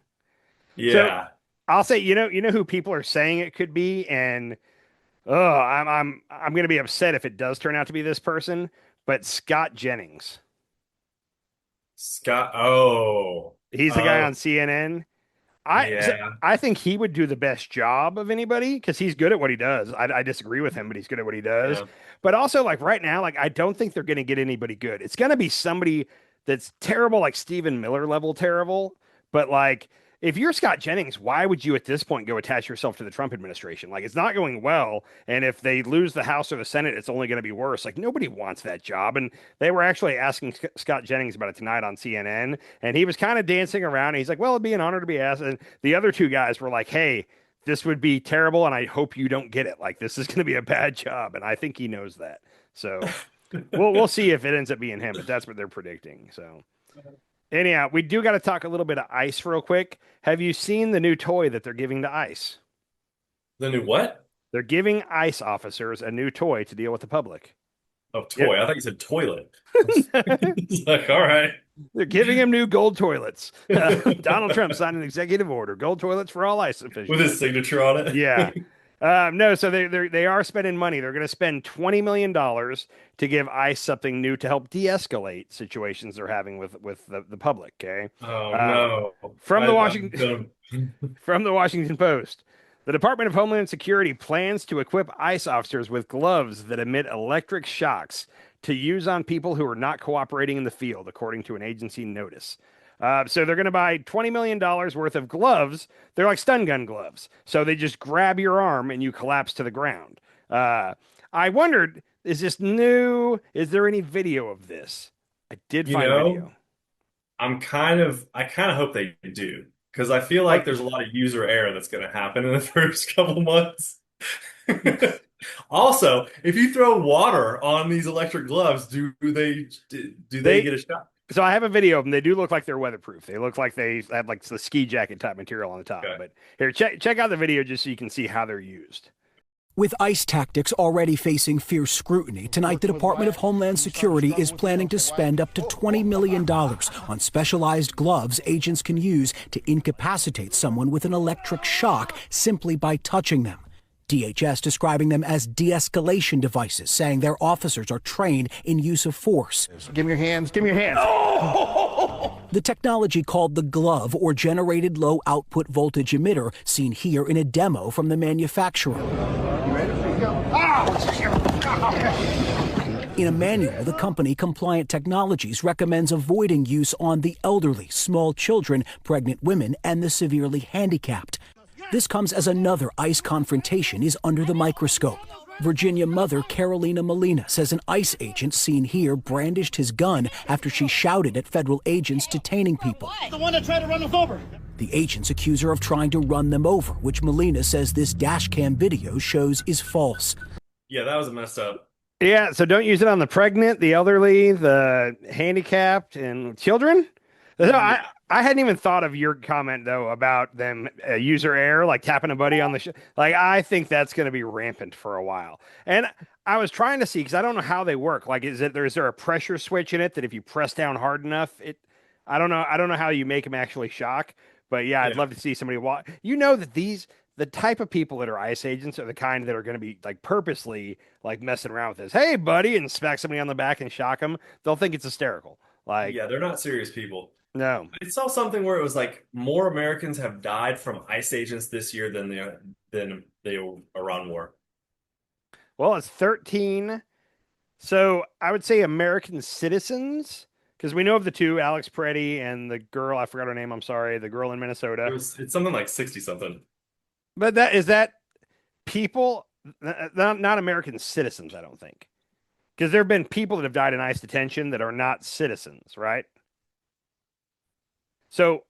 S3: yeah. So
S2: yeah.
S3: I'll say, you know who people are saying it could be, and oh, I'm gonna be upset if it does turn out to be this person, but Scott Jennings.
S2: Scott. Oh,
S3: He's the guy
S2: oh,
S3: on CNN.
S2: yeah,
S3: I think he would do the best job of anybody because he's good at what he does. I disagree with him, but he's good at what he does.
S2: yeah.
S3: But also, like right now, like I don't think they're going to get anybody good. It's going to be somebody that's terrible, like Stephen Miller level terrible. But like, if you're Scott Jennings, why would you at this point go attach yourself to the Trump administration? Like, it's not going well, and if they lose the House or the Senate, it's only going to be worse. Like, nobody wants that job. And they were actually asking Scott Jennings about it tonight on CNN, and he was kind of dancing around. And he's like, "Well, it'd be an honor to be asked." And the other two guys were like, "Hey, this would be terrible, and I hope you don't get it. Like, this is going to be a bad job." And I think he knows that. So we'll see if it ends up being him, but that's what they're predicting. So. Anyhow, we do got to talk a little bit of ICE real quick. Have you seen the new toy that they're giving to ICE?
S2: The new what?
S3: They're giving ICE officers a new toy to deal with the public.
S2: Oh,
S3: Yep.
S2: toy. I thought you said toilet. It's like, all right.
S3: They're giving him new gold toilets. Donald Trump signed an executive order: gold toilets for all ICE
S2: With
S3: officials.
S2: his signature on it.
S3: Yeah. No, so they are spending money. They're going to spend $20 million to give ICE something new to help de-escalate situations they're having with the public. Okay.
S2: Oh
S3: Um,
S2: no.
S3: from the
S2: I'm
S3: Washington
S2: done.
S3: from the Washington Post. The Department of Homeland Security plans to equip ICE officers with gloves that emit electric shocks to use on people who are not cooperating in the field, according to an agency notice. So they're going to buy $20 million worth of gloves. They're like stun gun gloves. So they just grab your arm and you collapse to the ground. I wondered, is this new? Is there any video of this? I did
S2: You
S3: find
S2: know,
S3: video.
S2: I kind of hope they do because I feel like
S3: Like,
S2: there's a lot of user error that's going to happen in the first couple months. Also, if you throw water on these electric gloves, do they
S3: they
S2: get a shot?
S3: So I have a video of them. They do look like they're weatherproof. They look like they have like the ski jacket type material on the top.
S2: Okay.
S3: But here, check out the video just so you can see how they're used.
S4: With ICE tactics already facing fierce scrutiny, tonight the Department of Homeland Security is planning to spend up to $20 million on specialized gloves agents can use to incapacitate someone with an electric shock simply by touching them. DHS describing them as de-escalation devices, saying their officers are trained in use of force.
S5: Give me your hands. Give me your hands.
S4: The technology called the glove or generated low output voltage emitter seen here in a demo from the manufacturer.
S5: You ready? Here you go.
S4: In a manual, the company Compliant Technologies recommends avoiding use on the elderly, small children, pregnant women, and the severely handicapped. This comes as another ICE confrontation is under the microscope. Virginia mother Carolina Molina says an ICE agent seen here brandished his gun after she shouted at federal agents detaining people.
S6: The one that tried to run us over.
S4: The agents accuse her of trying to run them over, which Molina says this dashcam video shows is false.
S2: Yeah, that was messed up.
S3: Yeah, so don't use it on the pregnant, the elderly, the handicapped, and children. So I hadn't even thought of your comment though about them user error, like tapping a buddy on the like I think that's going to be rampant for a while. And I was trying to see because I don't know how they work. Like, is there a pressure switch in it that if you press down hard enough, I don't know how you make them actually shock. But yeah, I'd love to see somebody walk. You know that the type of people that are ICE agents are the kind that are going to be like purposely like messing around with this. Hey, buddy, and smack somebody on the back and shock them. They'll think it's hysterical. Like,
S2: Yeah, they're not serious people.
S3: No.
S2: I saw something where it was like more Americans have died from ICE agents this year than the Iran war.
S3: Well, it's 13. So I would say American citizens, because we know of the two, Alex Preddy and the girl, I forgot her name, I'm sorry, the girl in Minnesota.
S2: It's something like 60 something.
S3: But that people, not American citizens, I don't think. Because there have been people that have died in ICE detention that are not citizens, right? So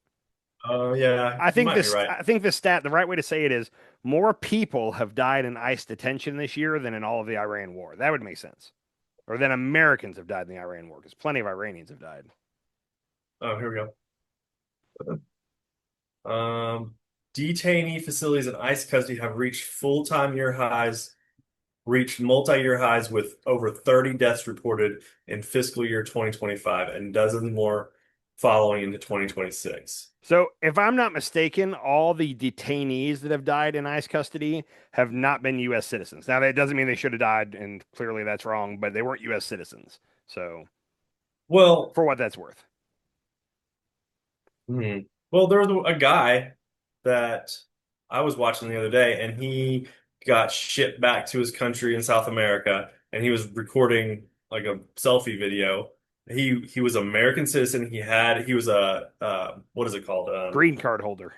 S2: Oh yeah, you might be right.
S3: I think the right way to say it is more people have died in ICE detention this year than in all of the Iran war. That would make sense. Or than Americans have died in the Iran war, because plenty of Iranians have died.
S2: Oh, here we go. Detainee facilities in ICE custody have reached full-time year highs, reached multi-year highs with over 30 deaths reported in fiscal year 2025 and dozens more following into 2026.
S3: So, if I'm not mistaken, all the detainees that have died in ICE custody have not been U.S. citizens. Now, that doesn't mean they should have died, and clearly that's wrong, but they weren't U.S. citizens. So,
S2: Well,
S3: for what that's worth.
S2: hmm. Well, there was a guy that I was watching the other day, and he got shipped back to his country in South America, and he was recording like a selfie video. He was an American citizen. He was a what is it called?
S3: Green card holder.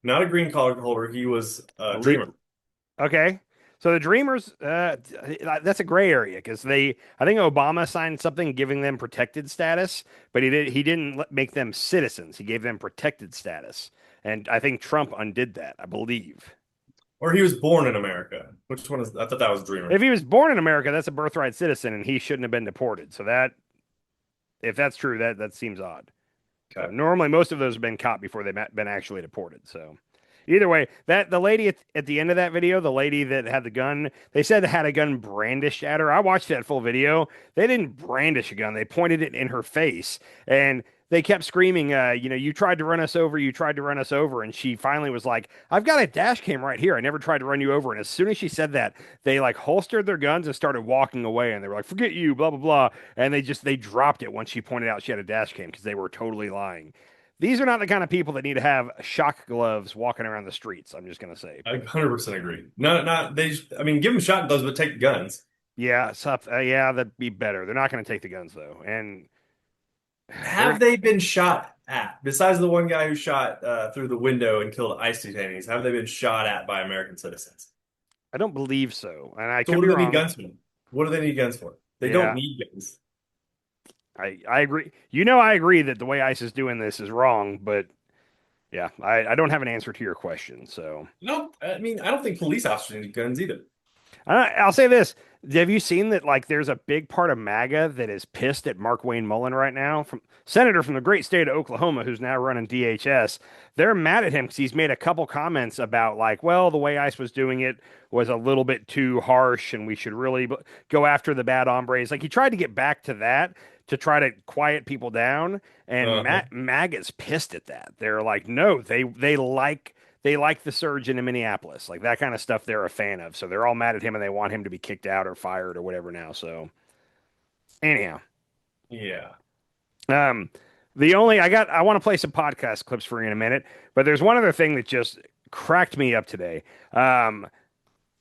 S2: Not a green card holder. He was a
S3: A
S2: dreamer.
S3: Okay. So the Dreamers, that's a gray area because I think Obama signed something giving them protected status, but he didn't make them citizens. He gave them protected status, and I think Trump undid that, I believe.
S2: Or he was born in America. Which one is? I thought that was dreamer.
S3: If he was born in America, that's a birthright citizen, and he shouldn't have been deported. So if that's true, that seems odd. So
S2: Okay.
S3: normally, most of those have been caught before they've been actually deported. So either way, that the lady at the end of that video, the lady that had the gun, they said had a gun brandished at her. I watched that full video. They didn't brandish a gun; they pointed it in her face, and they kept screaming, you tried to run us over, you tried to run us over. And she finally was like, I've got a dash cam right here. I never tried to run you over. And as soon as she said that, they like holstered their guns and started walking away. And they were like, forget you, blah, blah, blah. And they dropped it once she pointed out she had a dash cam because they were totally lying. These are not the kind of people that need to have shock gloves walking around the streets. I'm just going to say.
S2: I 100% agree. Not they. I mean, give them shot gloves, but take guns.
S3: Yeah, yeah, that'd be better. They're not going to take the guns though. And
S2: Have they been shot at? Besides the one guy who shot through the window and killed ICE detainees, have they been shot at by American citizens?
S3: I don't believe so. And I
S2: So
S3: could
S2: what
S3: be
S2: do they
S3: wrong.
S2: need guns for? What do they need guns for? They
S3: Yeah.
S2: don't need guns.
S3: I agree. I agree that the way ICE is doing this is wrong, but yeah, I don't have an answer to your question. So
S2: No, I mean, I don't think police officers need guns either.
S3: I'll say this. Have you seen that, like, there's a big part of MAGA that is pissed at Mark Wayne Mullen right now, from senator from the great state of Oklahoma, who's now running DHS. They're mad at him because he's made a couple comments about, like, well, the way ICE was doing it was a little bit too harsh and we should really go after the bad hombres. Like, he tried to get back to that to try to quiet people down, and MAGA's pissed at that. They're like, no, they like the surge into Minneapolis, like that kind of stuff. They're a fan of, so they're all mad at him and they want him to be kicked out or fired or whatever now. So, anyhow,
S2: Yeah.
S3: I want to play some podcast clips for you in a minute, but there's one other thing that just cracked me up today. All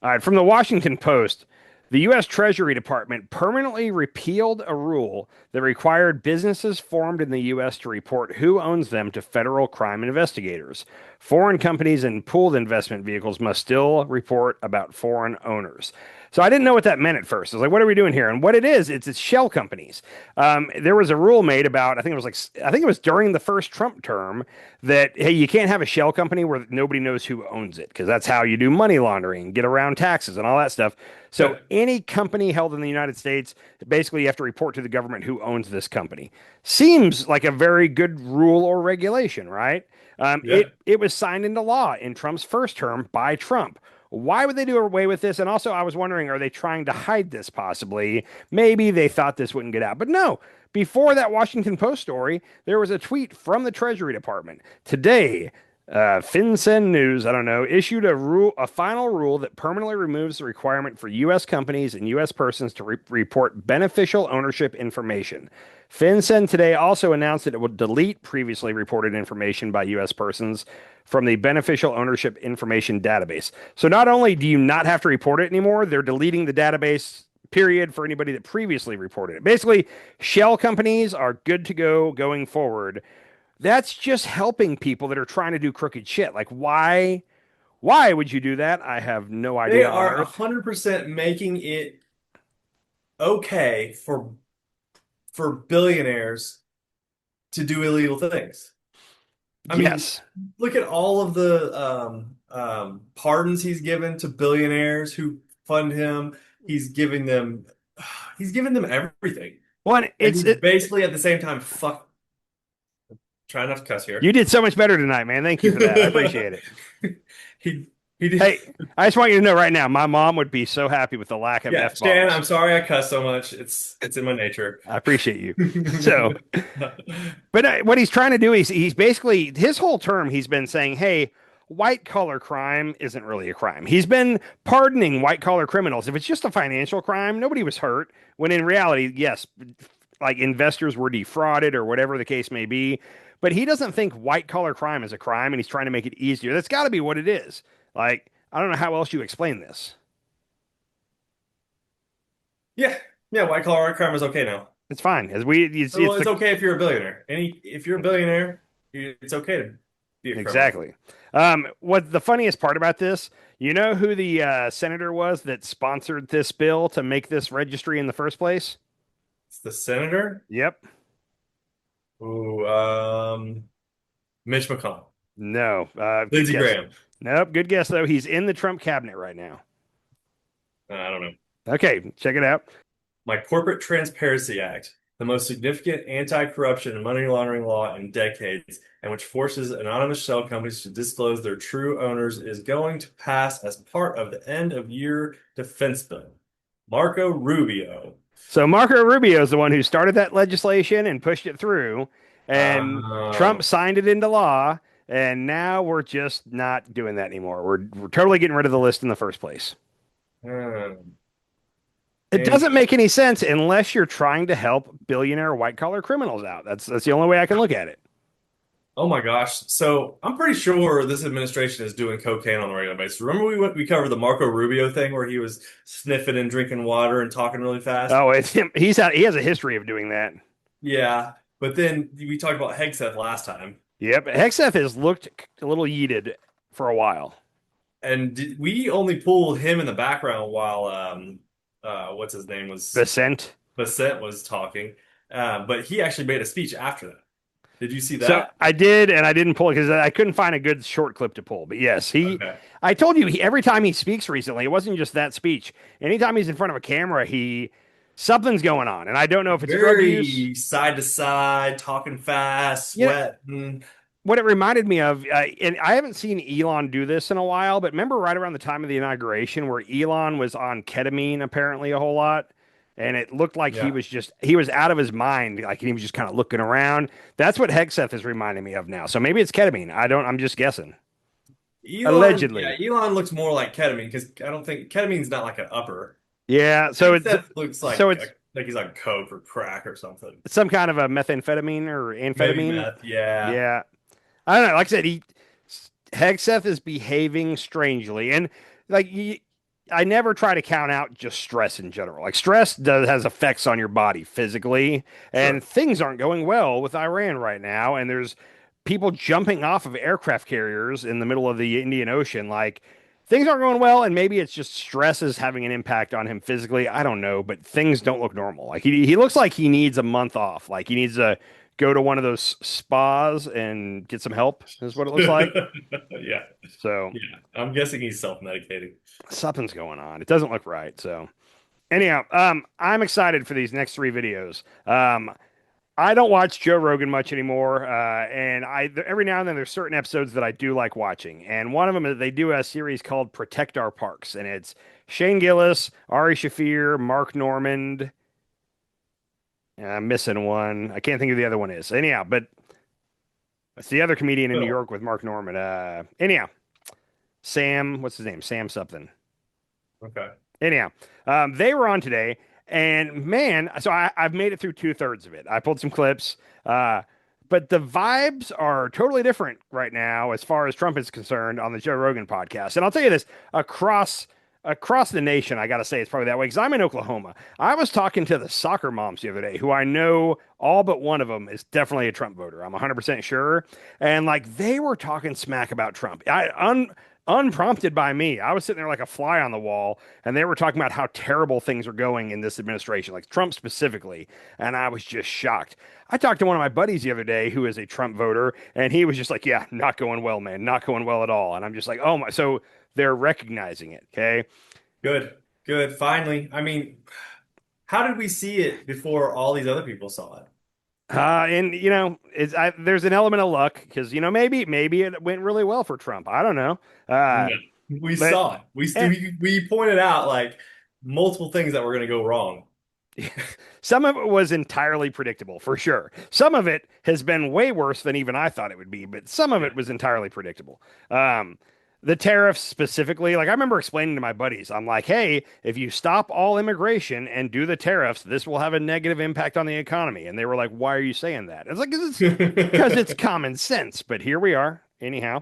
S3: right, from the Washington Post. The U.S. Treasury Department permanently repealed a rule that required businesses formed in the U.S. to report who owns them to federal crime investigators. Foreign companies and pooled investment vehicles must still report about foreign owners. So I didn't know what that meant at first. I was like, what are we doing here? And what it is, it's shell companies. There was a rule made about, I think it was during the first Trump term, that, hey, you can't have a shell company where nobody knows who owns it, because that's how you do money laundering, get around taxes and all that stuff. So any company held in the United States, basically you have to report to the government who owns this company. Seems like a very good rule or regulation, right? It was signed into law in Trump's first term by Trump. Why would they do away with this? And also, I was wondering, are they trying to hide this possibly? Maybe they thought this wouldn't get out. But no, before that Washington Post story, there was a tweet from the Treasury Department. Today, FinCEN News, I don't know, issued a final rule that permanently removes the requirement for U.S. companies and U.S. persons to report beneficial ownership information. FinCEN today also announced that it would delete previously reported information by U.S. persons from the beneficial ownership information database. So not only do you not have to report it anymore, they're deleting the database period for anybody that previously reported it. Basically, shell companies are good to go going forward. That's just helping people that are trying to do crooked shit. Like, why would you do that? I have no
S2: They
S3: idea on
S2: are
S3: earth.
S2: 100% making it okay for billionaires to do illegal things. I mean,
S3: Yes.
S2: look at all of the pardons he's given to billionaires who fund him. He's giving them everything.
S3: Well,
S2: And he's basically at the same time, try not to cuss here.
S3: you did so much better tonight, man. Thank you for that. I appreciate it.
S2: He did.
S3: Hey, I just want you to know right now, my mom would be so happy with the lack of
S2: Yeah,
S3: F
S2: Stan,
S3: bombs.
S2: I'm sorry I cuss so much. It's in my nature.
S3: I appreciate you. So, but what he's trying to do is he's basically his whole term he's been saying, "Hey, white collar crime isn't really a crime." He's been pardoning white collar criminals if it's just a financial crime. Nobody was hurt. When in reality, yes, like investors were defrauded or whatever the case may be. But he doesn't think white collar crime is a crime, and he's trying to make it easier. That's got to be what it is. Like, I don't know how else you explain this.
S2: Yeah, yeah, white collar crime is okay now.
S3: It's fine. As we,
S2: Well, it's okay if you're a billionaire. If you're a billionaire, it's okay to be a criminal.
S3: Exactly. What the funniest part about this, you know who the senator was that sponsored this bill to make this registry in the first place?
S2: It's the senator.
S3: Yep.
S2: Ooh, Mitch McConnell.
S3: No.
S2: Lindsey
S3: good guess.
S2: Graham.
S3: Nope. Good guess though. He's in the Trump cabinet right now.
S2: I don't know.
S3: Okay, check it out.
S2: My Corporate Transparency Act, the most significant anti-corruption and money laundering law in decades, and which forces anonymous shell companies to disclose their true owners, is going to pass as part of the end-of-year defense bill. Marco Rubio.
S3: So Marco Rubio is the one who started that legislation and pushed it through, and Trump signed it into law. And now we're just not doing that anymore. We're totally getting rid of the list in the first place. It doesn't make any sense unless you're trying to help billionaire white collar criminals out. That's the only way I can look at it.
S2: Oh my gosh. So I'm pretty sure this administration is doing cocaine on a regular basis. Remember we covered the Marco Rubio thing where he was sniffing and drinking water and talking really fast?
S3: Oh, it's him. He has a history of doing that.
S2: Yeah. But then we talked about Hegseth last time.
S3: Yep. Hegseth has looked a little yeeted for a while.
S2: And we only pulled him in the background while what's his name was
S3: Vicent
S2: was talking. But he actually made a speech after that. Did you see that?
S3: So I did, and I didn't pull it because I couldn't find a good short clip to pull. But yes,
S2: Okay.
S3: I told you, every time he speaks recently, it wasn't just that speech. Anytime he's in front of a camera, something's going on. And I don't know if it's drug use.
S2: Very side to side, talking fast, sweating.
S3: What it reminded me of, and I haven't seen Elon do this in a while, but remember right around the time of the inauguration where Elon was on ketamine apparently a whole lot, and it looked like he was out of his mind, like he was just kind of looking around. That's what Hegseth is reminding me of now. So maybe it's ketamine. I'm just guessing. Allegedly.
S2: Yeah, Elon looks more like ketamine because I don't think ketamine's not like an upper.
S3: Yeah, so
S2: Hegseth looks like like he's on coke or crack or something.
S3: Some kind of a methamphetamine or amphetamine.
S2: Meth, yeah.
S3: Yeah. I don't know. Like I said, Hegseth is behaving strangely, and I never try to count out just stress in general. Like stress has effects on your body physically, and things aren't going well with Iran right now. And there's people jumping off of aircraft carriers in the middle of the Indian Ocean. Like things aren't going well, and maybe it's just stress is having an impact on him physically. I don't know, but things don't look normal. Like he looks like he needs a month off. Like he needs to go to one of those spas and get some help, is what it looks like.
S2: Yeah.
S3: So
S2: yeah, I'm guessing he's self-medicating.
S3: Something's going on. It doesn't look right. So anyhow, I'm excited for these next 3 videos. I don't watch Joe Rogan much anymore, and every now and then there's certain episodes that I do like watching, and one of them is they do a series called Protect Our Parks, and it's Shane Gillis, Ari Shaffir, Mark Normand. I'm missing one. I can't think of who the other one is. Anyhow, but it's the other comedian in New York with Mark Normand. Anyhow, Sam, what's his name? Sam something.
S2: Okay.
S3: Anyhow, they were on today, And man, so I've made it through 2/3 of it. I pulled some clips, but the vibes are totally different right now as far as Trump is concerned on the Joe Rogan podcast. And I'll tell you this, across the nation, I got to say it's probably that way because I'm in Oklahoma. I was talking to the soccer moms the other day who I know all but one of them is definitely a Trump voter. I'm 100% sure. And like they were talking smack about Trump. Unprompted by me. I was sitting there like a fly on the wall, and they were talking about how terrible things are going in this administration, like Trump specifically. And I was just shocked. I talked to one of my buddies the other day who is a Trump voter, and he was just like, yeah, not going well, man, not going well at all. And I'm just like, oh my, so they're recognizing it. Okay.
S2: Good. Finally. I mean, how did we see it before all these other people saw it?
S3: And there's an element of luck because maybe it went really well for Trump. I don't know.
S2: We saw it. We pointed out like multiple things that were going to go wrong.
S3: Some of it was entirely predictable, for sure. Some of it has been way worse than even I thought it would be, but some of it was entirely predictable. The tariffs specifically, like I remember explaining to my buddies, I'm like, hey, if you stop all immigration and do the tariffs, this will have a negative impact on the economy. And they were like, why are you saying that? It's like, because it's common sense. But here we are, anyhow.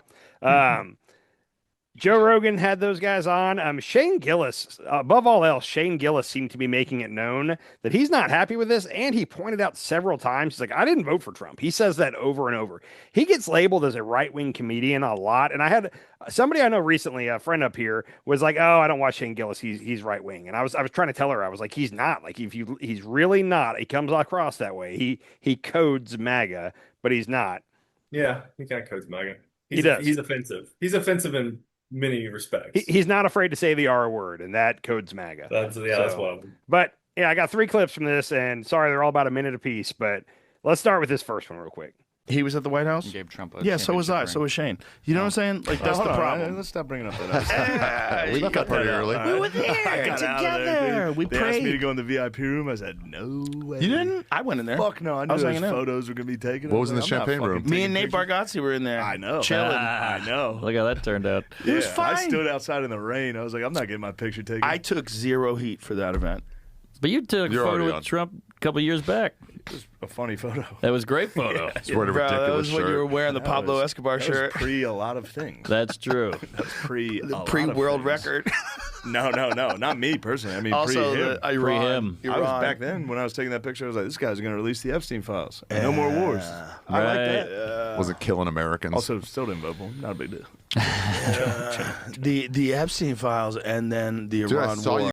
S3: Joe Rogan had those guys on. Shane Gillis, above all else, Shane Gillis seemed to be making it known that he's not happy with this. And he pointed out several times, he's like, I didn't vote for Trump. He says that over and over. He gets labeled as a right-wing comedian a lot. And I had somebody I know recently, a friend up here, was like, oh, I don't watch Shane Gillis. He's right-wing. And I was trying to tell her, I was like, he's not. Like, he's really not. He comes across that way. He codes MAGA, but he's not.
S2: Yeah, he kind of codes MAGA.
S3: He does.
S2: He's offensive. He's offensive in many respects.
S3: He's not afraid to say the R word, and that codes MAGA.
S2: That's one.
S3: But yeah, I got 3 clips from this, and sorry, they're all about a minute apiece, but let's start with this first one real quick.
S6: He was at the White House?
S7: And gave Trump a
S6: yeah, so was I.
S7: ring.
S6: So was Shane. You know what I'm saying? Like, that's the problem.
S5: Let's stop bringing up that.
S7: We got pretty early.
S6: We were there together. We
S5: They
S6: prayed.
S5: asked me to go in the VIP room. I said, no way.
S6: You didn't? I went in there.
S5: Fuck no. I knew
S6: was
S5: those
S6: hanging out.
S5: photos were going to be taken.
S7: What was in the
S5: I'm not
S7: champagne
S5: fucking
S7: room?
S6: Me
S5: taking
S6: and Nate
S5: pictures.
S6: Bargatze were in there.
S5: I know.
S6: Chilling.
S5: I know.
S7: Look how that turned out.
S6: It was
S5: Yeah,
S6: fine.
S5: I stood outside in the rain. I was like, I'm not getting my picture taken.
S6: I took 0 heat for that event.
S7: But you took a You're photo already with on. Trump a couple years back.
S5: It was a funny photo.
S7: That was a great photo. It's
S6: Bro,
S7: wearing a
S6: that
S7: ridiculous
S6: was when you
S7: shirt.
S6: were wearing the Pablo Escobar
S5: That was
S6: shirt.
S5: pre a lot of things.
S7: That's true.
S5: That's pre a lot of
S6: Pre-world
S5: things.
S6: record.
S5: No, not me personally. I mean,
S6: Also,
S5: pre him.
S6: the Iran.
S7: him.
S5: I was back then when I was taking that picture. I was like, this guy's going to release the Epstein files. No more wars. I like that.
S7: Was it killing Americans?
S5: Also, still didn't vote for him. Not a big deal.
S6: The Epstein files and then the
S7: Dude, I
S6: Iran
S7: saw
S6: war.
S7: you.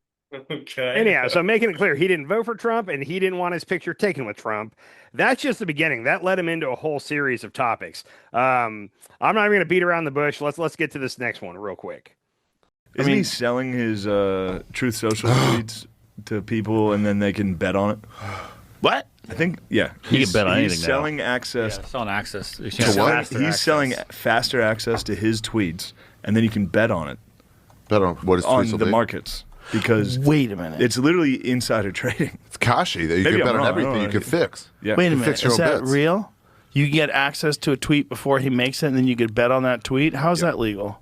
S2: Okay.
S3: Anyhow, so making it clear, he didn't vote for Trump and he didn't want his picture taken with Trump. That's just the beginning. That led him into a whole series of topics. I'm not even going to beat around the bush. Let's get to this next one real quick.
S5: Isn't he selling his Truth Social tweets to people and then they can bet on it?
S6: What?
S5: I think, yeah.
S7: You can bet on anything
S5: He's
S7: now.
S5: selling access.
S8: Selling access.
S5: He's selling faster access to his tweets, and then you can bet on it
S7: Bet on what his
S5: on
S7: tweets will
S5: the
S7: be.
S5: markets because
S6: Wait a minute.
S5: it's literally insider trading.
S7: It's Kashi. That you
S5: Maybe
S7: can bet
S5: I'm
S7: on
S5: wrong. I
S7: everything
S5: don't
S7: you
S5: know.
S7: can fix.
S5: Yeah.
S6: Wait a
S7: You
S6: minute.
S7: fix your
S6: Is
S7: own
S6: that
S7: bets.
S6: real? You get access to a tweet before he makes it, and then you could bet on that tweet? How's that legal?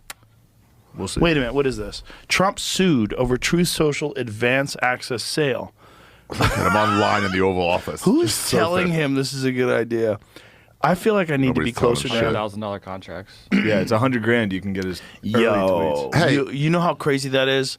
S5: We'll see.
S6: Wait a minute. What is this? Trump sued over Truth Social advance access sale.
S7: And I'm online in the Oval Office.
S6: Who's
S7: It's so
S6: telling
S7: thick.
S6: him this is a good idea? I feel like I need
S7: Nobody's
S6: to be closer
S7: telling him
S6: to
S7: shit.
S8: $1,000 contracts.
S5: Yeah, it's $100,000. You can get his early
S6: Yo,
S5: tweets.
S7: Hey.
S6: you know how crazy that is?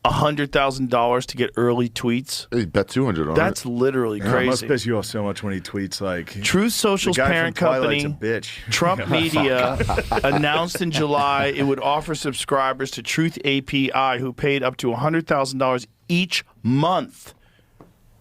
S6: $100,000 to get early tweets.
S7: Hey, bet 200 on
S6: That's literally
S5: It must
S6: crazy.
S5: piss you off so much when he tweets like
S6: Truth
S5: the
S6: Social's
S5: guy
S6: parent
S5: from Twilight's
S6: company,
S5: a bitch.
S6: Trump Media, announced in July it would offer subscribers to Truth API who paid up to $100,000 each month.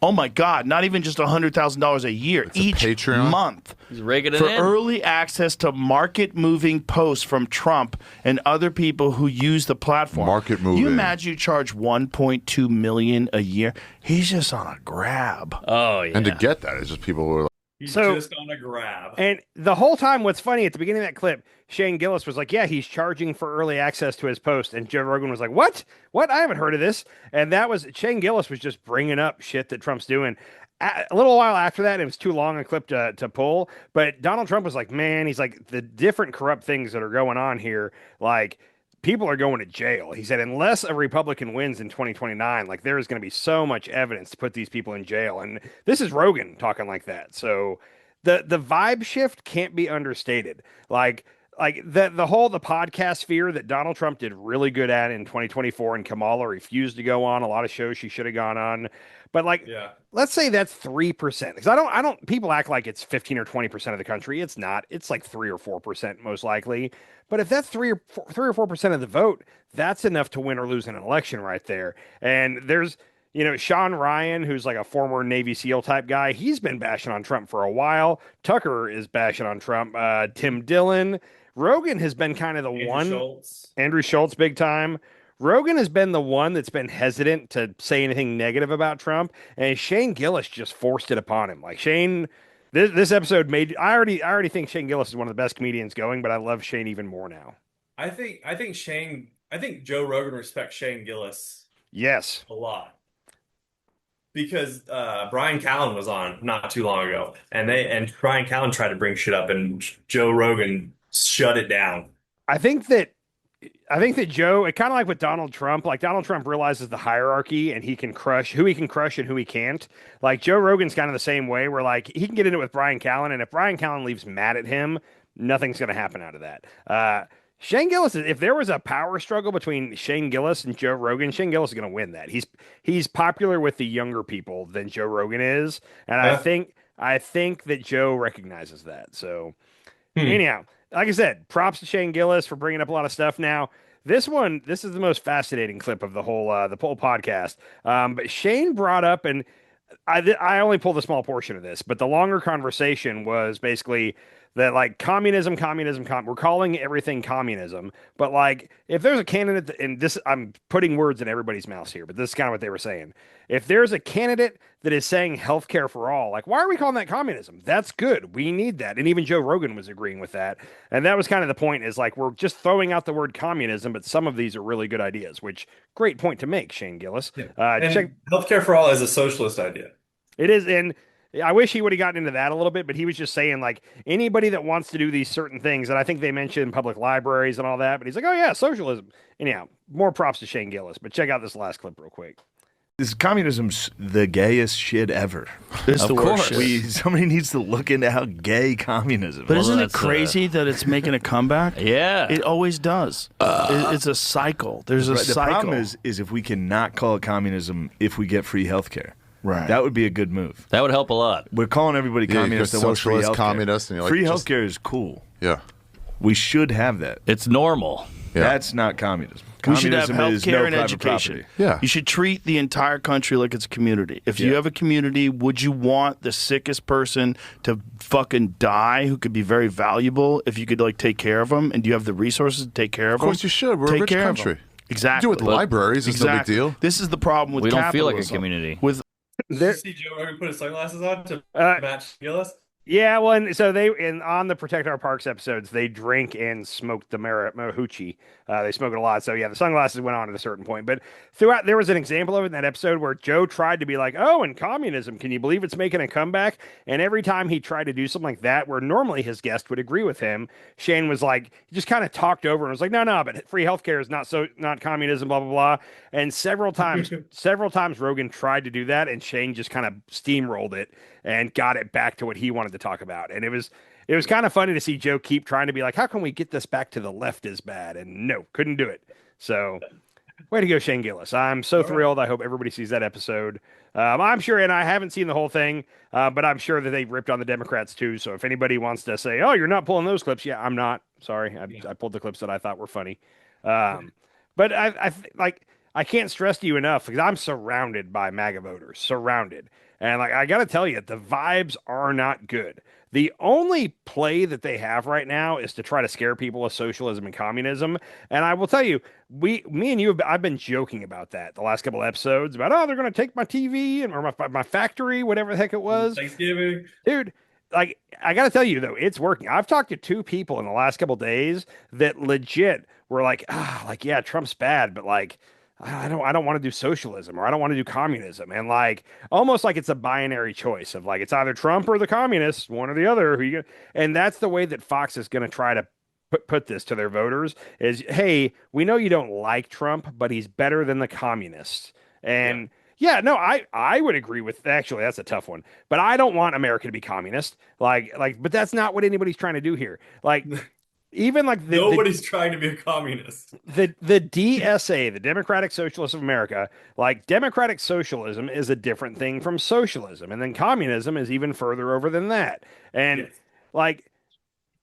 S6: Oh my God! Not even just $100,000 a year,
S7: a
S6: each
S7: Patreon?
S6: month.
S8: He's raking it
S6: For
S8: in.
S6: early access to market-moving posts from Trump and other people who use the platform.
S7: Market moving.
S6: You imagine you charge $1.2 million a year? He's just on a grab.
S8: Oh, yeah.
S7: And to get that, it's just people who are like,
S2: He's
S3: So-
S2: just on a grab.
S3: And the whole time, what's funny at the beginning of that clip, Shane Gillis was like, yeah, he's charging for early access to his post. And Joe Rogan was like, what? What? I haven't heard of this. And that was Shane Gillis was just bringing up shit that Trump's doing. A little while after that, it was too long a clip to pull. But Donald Trump was like, man, he's like, the different corrupt things that are going on here, like, people are going to jail. He said, unless a Republican wins in 2029, like there is going to be so much evidence to put these people in jail. And this is Rogan talking like that. So the vibe shift can't be understated. Like the podcast sphere that Donald Trump did really good at in 2024, and Kamala refused to go on a lot of shows she should have gone on. But let's say that's 3%. Because I don't people act like it's 15 or 20% of the country. It's not. It's like 3 or 4% most likely. But if that's 3 or 4% of the vote, that's enough to win or lose an election right there. And there's Sean Ryan, who's like a former Navy SEAL type guy, he's been bashing on Trump for a while. Tucker is bashing on Trump. Tim Dillon. Rogan has been kind of the Andrew Schultz, big time. Rogan has been the one that's been hesitant to say anything negative about Trump, and Shane Gillis just forced it upon him. Like Shane, this episode made I already think Shane Gillis is one of the best comedians going, but I love Shane even more now.
S2: I think Joe Rogan respects Shane Gillis.
S3: Yes,
S2: a lot. Because Brian Callen was on not too long ago, and Brian Callen tried to bring shit up, and Joe Rogan shut it down.
S3: I think that Joe, it kind of like with Donald Trump, like Donald Trump realizes the hierarchy and he can crush who he can crush and who he can't. Like Joe Rogan's kind of the same way, where like he can get into it with Brian Callen, and if Brian Callen leaves mad at him, nothing's going to happen out of that. Shane Gillis, if there was a power struggle between Shane Gillis and Joe Rogan, Shane Gillis is going to win that. He's popular with the younger people than Joe Rogan is, and I think that Joe recognizes that. So anyhow, like I said, props to Shane Gillis for bringing up a lot of stuff. Now, this is the most fascinating clip of the whole podcast. But Shane brought up, and I only pulled a small portion of this, but the longer conversation was basically that like communism, we're calling everything communism. But like, if there's a candidate, and this, I'm putting words in everybody's mouths here, but this is kind of what they were saying. If there's a candidate that is saying healthcare for all, like, why are we calling that communism? That's good. We need that. And even Joe Rogan was agreeing with that. And that was kind of the point, is like, we're just throwing out the word communism, but some of these are really good ideas, which great point to make, Shane Gillis.
S2: Yeah. And healthcare for all is a socialist idea.
S3: It is. And I wish he would have gotten into that a little bit, but he was just saying like anybody that wants to do these certain things, and I think they mentioned public libraries and all that, but he's like, oh yeah, socialism. Anyhow, more props to Shane Gillis, but check out this last clip real quick.
S5: This communism's the gayest shit ever.
S6: It's the worst.
S5: Somebody needs to look into how gay communism is.
S6: But isn't it crazy that it's making a comeback?
S8: Yeah.
S6: It always does. It's a cycle. There's a cycle.
S5: The problem is if we cannot call it communism if we get free healthcare.
S6: Right.
S5: That would be a good move.
S8: That would help a lot.
S5: We're calling everybody communist that wants free
S7: socialist,
S5: healthcare.
S7: communist, and you're like,
S5: free healthcare is cool.
S7: Yeah.
S5: We should have that.
S8: It's normal.
S7: Yeah.
S5: That's not communism.
S6: We should have
S5: Communism is
S6: healthcare
S5: no
S6: and
S5: private
S6: education.
S5: property.
S7: Yeah.
S6: You should treat the entire country like it's a community. If you have a community, would you want the sickest person to fucking die who could be very valuable if you could like take care of them? And do you have the resources to take care of them?
S7: Of course you should. We're a rich country.
S6: Exactly.
S7: Do it with libraries. It's no big deal.
S6: This is the problem with
S8: We don't feel
S6: capitalism.
S8: like a community.
S6: With
S2: Did you see Joe Rogan put his sunglasses on to match Gillis?
S3: Yeah, well, and so on the Protect Our Parks episodes, they drink and smoke the marijuana. They smoke it a lot. So yeah, the sunglasses went on at a certain point. But throughout, there was an example of it in that episode where Joe tried to be like, "Oh, and communism, can you believe it's making a comeback?" And every time he tried to do something like that, where normally his guest would agree with him, Shane was like, he just kind of talked over and was like, "No, but free healthcare is not communism, blah blah blah." And several times Rogan tried to do that, and Shane just kind of steamrolled it and got it back to what he wanted to talk about. And it was kind of funny to see Joe keep trying to be like, how can we get this back to the left is bad? And no, couldn't do it. So way to go, Shane Gillis. I'm so thrilled. I hope everybody sees that episode. I'm sure, and I haven't seen the whole thing, but I'm sure that they ripped on the Democrats too. So if anybody wants to say, oh, you're not pulling those clips. Yeah, I'm not. Sorry. I pulled the clips that I thought were funny. But I can't stress to you enough, because I'm surrounded by MAGA voters, surrounded. And like, I got to tell you, the vibes are not good. The only play that they have right now is to try to scare people with socialism and communism. And I will tell you, me and you, I've been joking about that the last couple of episodes about, oh, they're going to take my TV or my factory, whatever the heck it was.
S2: Thanksgiving.
S3: Dude, like, I got to tell you, though, it's working. I've talked to 2 people in the last couple of days that legit were like, yeah, Trump's bad, but like, I don't want to do socialism, or I don't want to do communism. And like, almost like it's a binary choice of like, it's either Trump or the communists, one or the other. And that's the way that Fox is going to try to put this to their voters is, hey, we know you don't like Trump, but he's better than the communists. And yeah, no, I would agree with actually that's a tough one. But I don't want America to be communist. But that's not what anybody's trying to do here. Like even like
S2: Nobody's trying to be a communist.
S3: the DSA, the Democratic Socialists of America, like democratic socialism is a different thing from socialism, and then communism is even further over than that. And
S2: Yes.
S3: like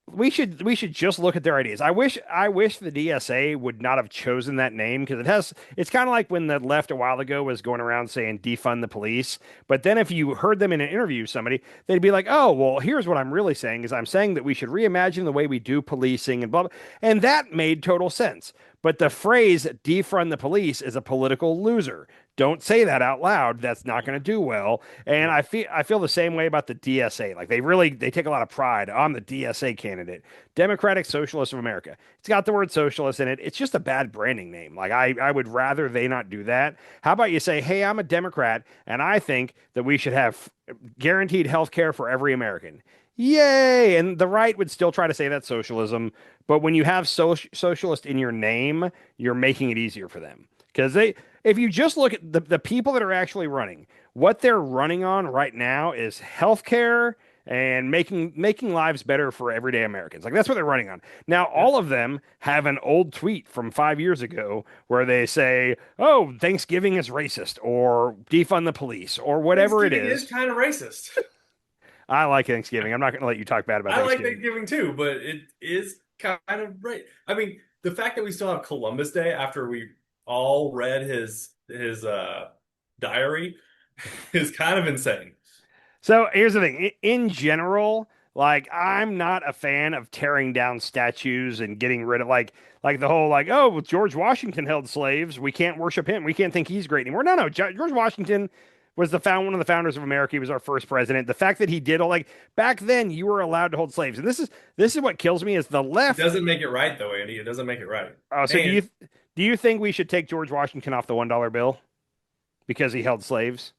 S3: we should just look at their ideas. I wish the DSA would not have chosen that name because it's kind of like when the left a while ago was going around saying defund the police. But then if you heard them in an interview with somebody, they'd be like, "Oh, well, here's what I'm really saying is I'm saying that we should reimagine the way we do policing and blah blah." And that made total sense. But the phrase defund the police is a political loser. Don't say that out loud. That's not going to do well. And I feel the same way about the DSA. Like they take a lot of pride. I'm the DSA candidate, Democratic Socialists of America. It's got the word socialist in it. It's just a bad branding name. Like I would rather they not do that. How about you say, hey, I'm a Democrat and I think that we should have guaranteed health care for every American. Yay! And the right would still try to say that's socialism, but when you have socialist in your name, you're making it easier for them. Because if you just look at the people that are actually running, what they're running on right now is healthcare and making lives better for everyday Americans. Like that's what they're running on. Now, all of them have an old tweet from 5 years ago where they say, "Oh, Thanksgiving is racist," or "defund the police," or whatever it is.
S2: Is kind of racist.
S3: I like Thanksgiving. I'm not going to let you talk bad about
S2: I like
S3: Thanksgiving.
S2: Thanksgiving too, but it is kind of right. I mean, the fact that we still have Columbus Day after we all read his diary is kind of insane.
S3: So here's the thing. In general, like I'm not a fan of tearing down statues and getting rid of like the whole like, oh, well, George Washington held slaves. We can't worship him. We can't think he's great anymore. No, George Washington was one of the founders of America. He was our first president. The fact that he did like back then, you were allowed to hold slaves, and this is what kills me is the left.
S2: It doesn't make it right though, Andy. It doesn't make it right.
S3: Oh, so do you think we should take George Washington off the $1 bill because he held slaves?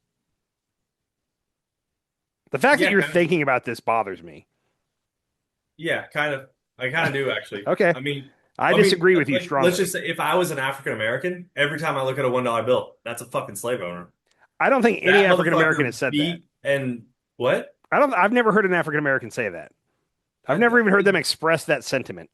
S3: The fact that you're thinking about this bothers me.
S2: Yeah, kind of. I kind of do actually.
S3: Okay.
S2: I mean,
S3: I disagree with you strongly.
S2: Let's just say if I was an African American, every time I look at a $1 bill, that's a fucking slave owner.
S3: I don't think any African American has said that.
S2: And what?
S3: I've never heard an African American say that. I've never even heard them express that sentiment.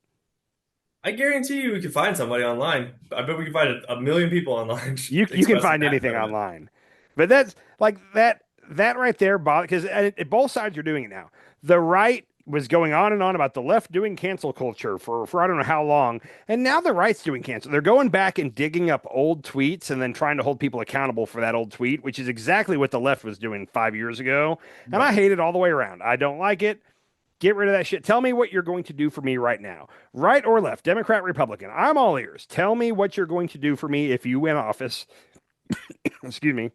S2: I guarantee you we can find somebody online. I bet we can find a million people online.
S3: You can find anything online. But that's like that right there, because both sides are doing it now. The right was going on and on about the left doing cancel culture for I don't know how long. And now the right's doing cancel. They're going back and digging up old tweets and then trying to hold people accountable for that old tweet, which is exactly what the left was doing 5 years ago. And I hate it all the way around. I don't like it. Get rid of that shit. Tell me what you're going to do for me right now. Right or left, Democrat, Republican. I'm all ears. Tell me what you're going to do for me if you win office. Excuse me.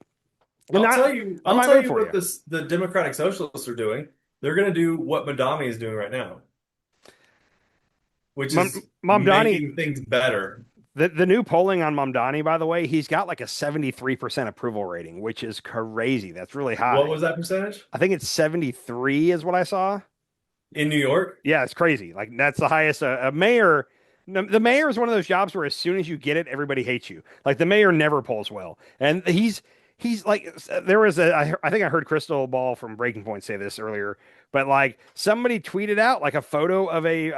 S2: I'll tell you what the Democratic Socialists are doing. They're going to do what Mamdani is doing right now, which is making things better.
S3: The new polling on Mamdani, by the way, he's got like a 73% approval rating, which is crazy. That's really high.
S2: What was that percentage?
S3: I think it's 73 is what I saw.
S2: In New York?
S3: Yeah, it's crazy. Like that's the highest. A mayor, the mayor is one of those jobs where as soon as you get it, everybody hates you. Like the mayor never polls well, and he's like there was I think I heard Crystal Ball from Breaking Point say this earlier, but like somebody tweeted out like a photo of a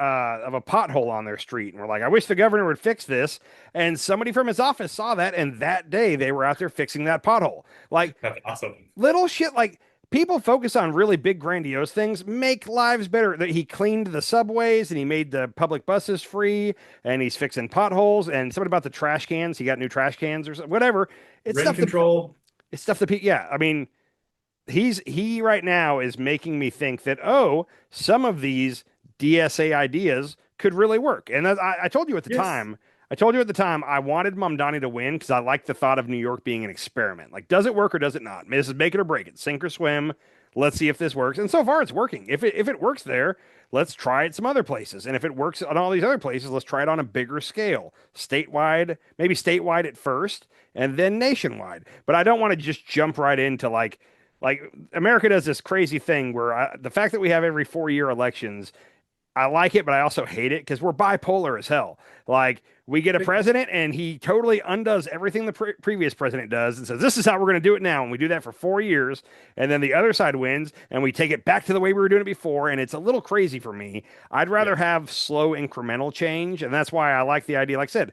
S3: pothole on their street, and we're like, I wish the governor would fix this. And somebody from his office saw that, and that day they were out there fixing that pothole. Like
S2: that's awesome.
S3: Little shit like. People focus on really big, grandiose things, make lives better. He cleaned the subways and he made the public buses free and he's fixing potholes and something about the trash cans. He got new trash cans or whatever. It's
S2: rent control.
S3: It's stuff that, yeah. I mean, he right now is making me think that, some of these DSA ideas could really work. And I told you at the time, I wanted Mamdani to win because I like the thought of New York being an experiment. Like, does it work or does it not? This is make it or break it, sink or swim. Let's see if this works. And so far, it's working. If it works there, let's try it some other places. And if it works on all these other places, let's try it on a bigger scale, statewide, maybe statewide at first, and then nationwide. But I don't want to just jump right into like America does this crazy thing where the fact that we have every 4-year elections I like it, but I also hate it because we're bipolar as hell. Like we get a president and he totally undoes everything the previous president does and says, this is how we're going to do it now. And we do that for 4 years. And then the other side wins and we take it back to the way we were doing it before. And it's a little crazy for me. I'd rather have slow incremental change. And that's why I like the idea, like I said,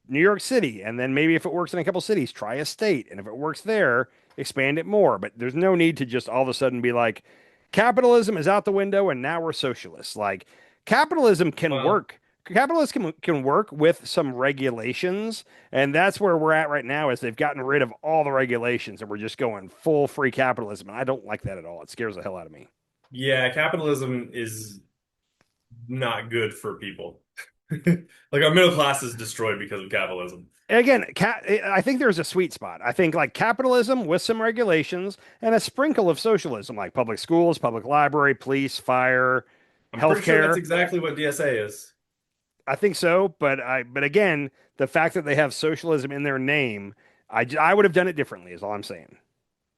S3: New York City. And then maybe if it works in a couple cities, try a state. And if it works there, expand it more. But there's no need to just all of a sudden be like, capitalism is out the window and now we're socialists. Like, capitalism can work. Capitalism can work with some regulations, and that's where we're at right now. Is they've gotten rid of all the regulations, and we're just going full free capitalism. And I don't like that at all. It scares the hell out of me.
S2: Yeah, capitalism is not good for people. Like our middle class is destroyed because of capitalism.
S3: Again, I think there's a sweet spot. I think like capitalism with some regulations and a sprinkle of socialism, like public schools, public library, police, fire.
S2: I'm
S3: healthcare.
S2: Pretty sure that's exactly what DSA is.
S3: I think so, but again, the fact that they have socialism in their name, I would have done it differently. Is all I'm saying.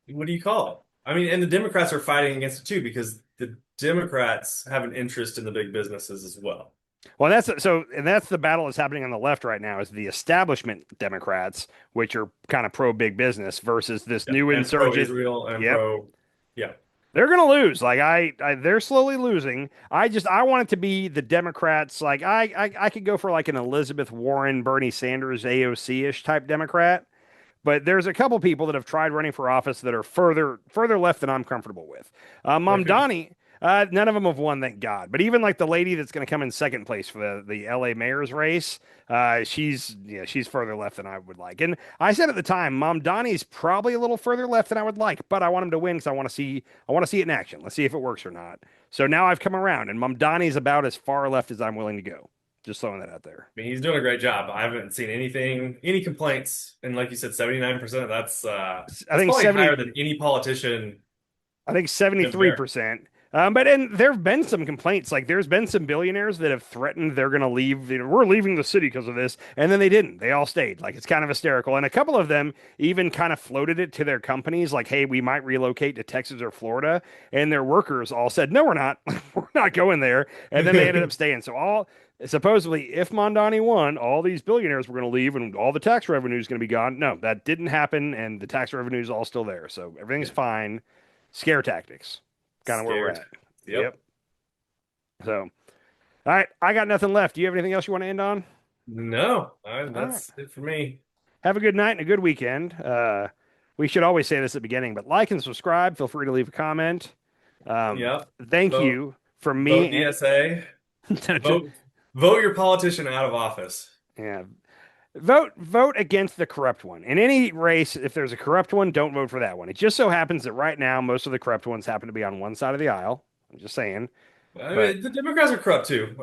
S2: What do you call it? I mean, and the Democrats are fighting against it too because the Democrats have an interest in the big businesses as well.
S3: Well, that's the battle that's happening on the left right now is the establishment Democrats, which are kind of pro big business, versus this new insurgent
S2: pro-Israel and pro. Yeah.
S3: They're gonna lose. Like they're slowly losing. I want it to be the Democrats. Like I could go for like an Elizabeth Warren, Bernie Sanders, AOC-ish type Democrat. But there's a couple people that have tried running for office that are further left than I'm comfortable with. Mamdani, none of them have won, thank God. But even like the lady that's going to come in second place for the LA mayor's race, she's further left than I would like. And I said at the time, Mamdani's probably a little further left than I would like, but I want him to win because I want to see it in action. Let's see if it works or not. So now I've come around, and Mamdani's about as far left as I'm willing to go. Just throwing that out there.
S2: I mean, he's doing a great job. I haven't seen any complaints, and like you said, 79%. That's I think probably 70, higher than any politician.
S3: I think 73%. But there have been some complaints. Like there's been some billionaires that have threatened they're going to leave. We're leaving the city because of this, and then they didn't. They all stayed. Like it's kind of hysterical. And a couple of them even kind of floated it to their companies, like, "Hey, we might relocate to Texas or Florida." And their workers all said, "No, we're not. We're not going there." And then they ended up staying. So supposedly, if Mamdani won, all these billionaires were going to leave, and all the tax revenue is going to be gone. No, that didn't happen, and the tax revenue is all still there. So everything's fine. Scare tactics. Kind of where we're at. Yep. So, all right. I got nothing left. Do you have anything else you want to end on?
S2: No. That's it for me.
S3: Have a good night and a good weekend. We should always say this at the beginning, but like and subscribe. Feel free to leave a comment. Thank you from me.
S2: Vote DSA. Vote your politician out of office.
S3: Yeah. Vote against the corrupt one. In any race, if there's a corrupt one, don't vote for that one. It just so happens that right now, most of the corrupt ones happen to be on one side of the aisle. I'm just saying.
S2: I mean, the Democrats are corrupt too.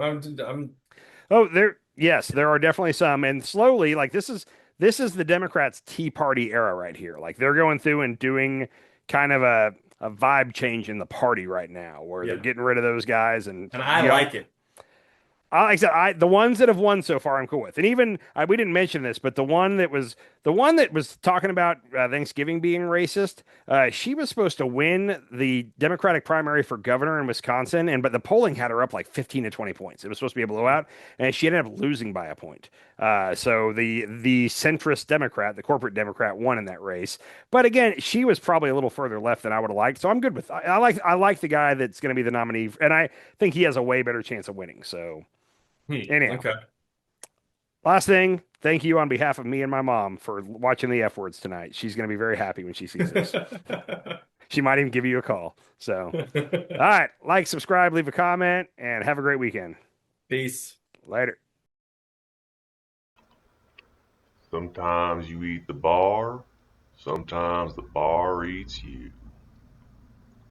S3: There are definitely some. And slowly, like this is the Democrats' Tea Party era right here. Like they're going through and doing kind of a vibe change in the party right now where they're getting rid of those guys. And
S2: I like it.
S3: Like I said, the ones that have won so far, I'm cool with. And even we didn't mention this, but the one that was talking about Thanksgiving being racist, she was supposed to win the Democratic primary for governor in Wisconsin, but the polling had her up like 15 to 20 points. It was supposed to be a blowout, and she ended up losing by a point. So the centrist Democrat, the corporate Democrat, won in that race. But again, she was probably a little further left than I would have liked. So I'm good with. I like the guy that's going to be the nominee, and I think he has a way better chance of winning. So. Anyhow,
S2: okay.
S3: Last thing, thank you on behalf of me and my mom for watching the F words tonight. She's going to be very happy when she sees this. She might even give you a call. So, all right, like, subscribe, leave a comment, and have a great weekend.
S2: Peace.
S3: Later.
S8: Sometimes you eat the bar, sometimes the bar eats you.